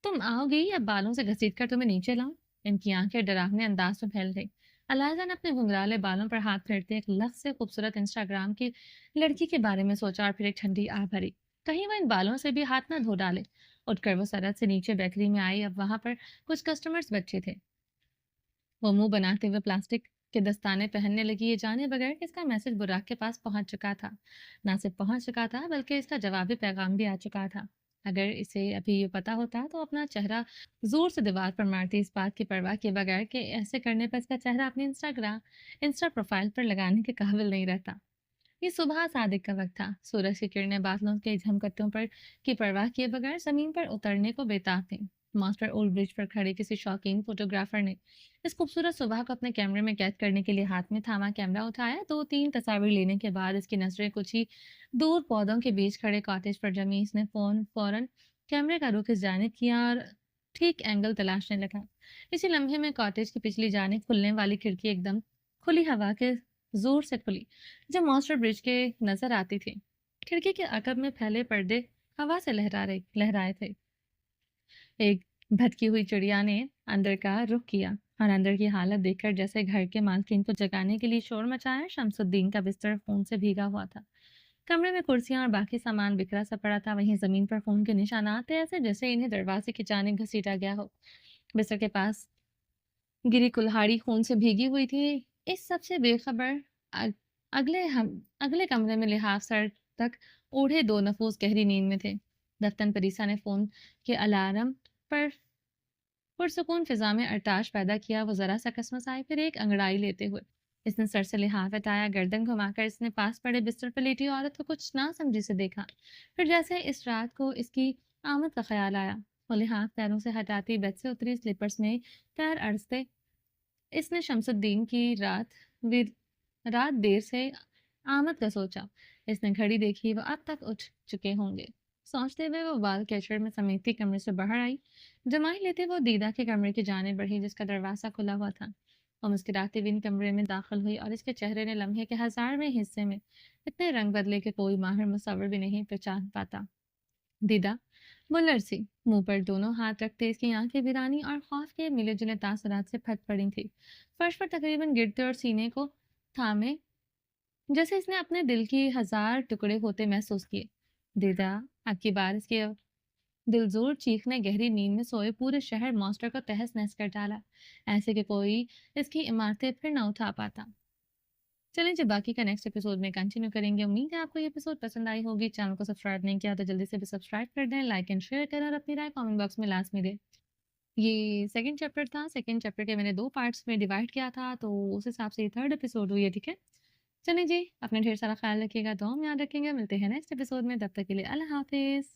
तुम आओगी या बालों से घसीटकर तुम्हें नीचे लाऊं? इनकी आंखें डरावने अंदाज में फैल गई। अलायजा ने अपने घुंघराले बालों पर हाथ फेरते एक लफ्ज से खूबसूरत इंस्टाग्राम की लड़की के बारे में सोचा और फिर एक ठंडी आ भरी। कहीं वो इन बालों से भी हाथ ना धो डाले। उठकर वो सरहद से नीचे बेकरी में आई। अब वहां पर कुछ कस्टमर्स बच्चे थे। वो मुंह बनाते हुए प्लास्टिक के दस्ताने पहनने लगी, ये जाने बगैर कि इसका मैसेज बुराक के पास पहुंच चुका था। ना सिर्फ पहुंच चुका था बल्कि इसका जवाबी पैगाम भी आ चुका था। अगर इसे अभी ये पता होता तो अपना चेहरा जोर से दीवार पर मारती, इस बात की परवाह किए बगैर कि ऐसे करने पर इसका चेहरा अपनी इंस्टा प्रोफाइल पर लगाने के काबिल नहीं रहता। ये सुबह सादिक का वक्त था। सूरज की किरणें बादलों के झमकतों पर की परवाह किए बगैर जमीन पर उतरने को बेताब थीं। मास्टर ओल्ड ब्रिज पर खड़े किसी शौकीन फोटोग्राफर ने इस खूबसूरत सुबह को अपने कैमरे में कैद करने के लिए हाथ में थामा कैमरा उठाया। 2-3 तस्वीर लेने के बाद इसकी नजरें कुछ ही दूर पौधों के बीच खड़े कॉटेज पर जमी। इसने फौरन कैमरे का रुख इस जानिब किया और ठीक एंगल तलाशने लगा। इसी लम्हे में कॉटेज की पिछली जानिब खुलने वाली खिड़की एकदम खुली हवा के जोर से खुली जो मास्टर ब्रिज के नजर आती थी। खिड़की के अकब में फैले पर्दे हवा से लहराए थे। एक भटकी हुई चिड़िया ने अंदर का रुख किया और अंदर की हालत देखकर जैसे घर के मालकिन को जगाने के लिए शोर मचाया। शमसुद्दीन का बिस्तर फोन से भीगा हुआ था। कमरे में कुर्सियां और बाकी सामान बिखरा सा पड़ा था। वहीं जमीन पर फोन के निशानात थे, ऐसे जैसे इन्हें दरवाजे की जानिब घसीटा गया हो। बिस्तर के पास गिरी कुल्हाड़ी खून से भीगी हुई थी। इस सबसे बेखबर अ- अगले कमरे में लिहाफ सर तक ओढ़े दो नफूस गहरी नींद में थे। दफ्तन परीसा ने फोन के अलार्म पर पुरसुकून फिजा में अरताश पैदा किया। वो जरा सा कसमस आई फिर एक अंगड़ाई लेते हुए इसने सर से लिहाफ हटाया। गर्दन घुमाकर इसने पास पड़े बिस्तर पर लेटी औरत को कुछ ना समझी से देखा। फिर जैसे इस रात को इसकी आमद का ख्याल आया, वो लिहाफ पैरों से हटाती बेड से उतरी। स्लीपर्स में पैर अड़सते इसने शमसुद्दीन की रात देर से आमद का सोचा। इसने घड़ी देखी, वो अब तक उठ चुके होंगे। सोचते हुए वो बाल कैचर में समेटती कमरे से बाहर आई। जमाई लेते वो दीदा के कमरे की जाने बढ़ी जिसका दरवाज़ा खुला हुआ था। वो मुस्कुराती हुई इन कमरे में दाखिल हुई और इसके चेहरे ने लम्हे के 1000वें हिस्से में इतने रंग बदले कि कोई माहिर मुसव्विर भी नहीं पहचान पाता। दिदा बुल्लर सी मुंह पर दोनों हाथ रखते इसकी आंखें वीरानी और खौफ के मिले जुले तासुरात से फट पड़ी थी। फर्श पर तकरीबन गिरते और सीने को थामे, जैसे इसने अपने दिल की हजार टुकड़े होते महसूस किए। दिदा, आपकी बार इसके दिलजोर चीख ने गहरी नींद में सोए पूरे शहर मॉन्स्टर को तहस नहस कर डाला, ऐसे कि कोई इसकी इमारतें फिर न उठा पाता। चलिए जी, बाकी का नेक्स्ट एपिसोड में कंटिन्यू करेंगे। उम्मीद है आपको ये एपिसोड पसंद आई होगी। चैनल को सब्सक्राइब नहीं किया तो जल्दी से भी सब्सक्राइब कर दें, लाइक एंड शेयर करें और अपनी राय कमेंट बॉक्स में लास्ट में दें। ये सेकंड चैप्टर था। सेकंड चैप्टर के मैंने 2 पार्ट्स में डिवाइड किया था, तो उस हिसाब से ये थर्ड एपिसोड हुई है, ठीक है? चलिए जी, अपना ढेर सारा ख़्याल रखिएगा, दुआ में याद रखेंगे। मिलते हैं नेक्स्ट एपिसोड में, तब तक के लिए अल्लाह हाफ़िज़।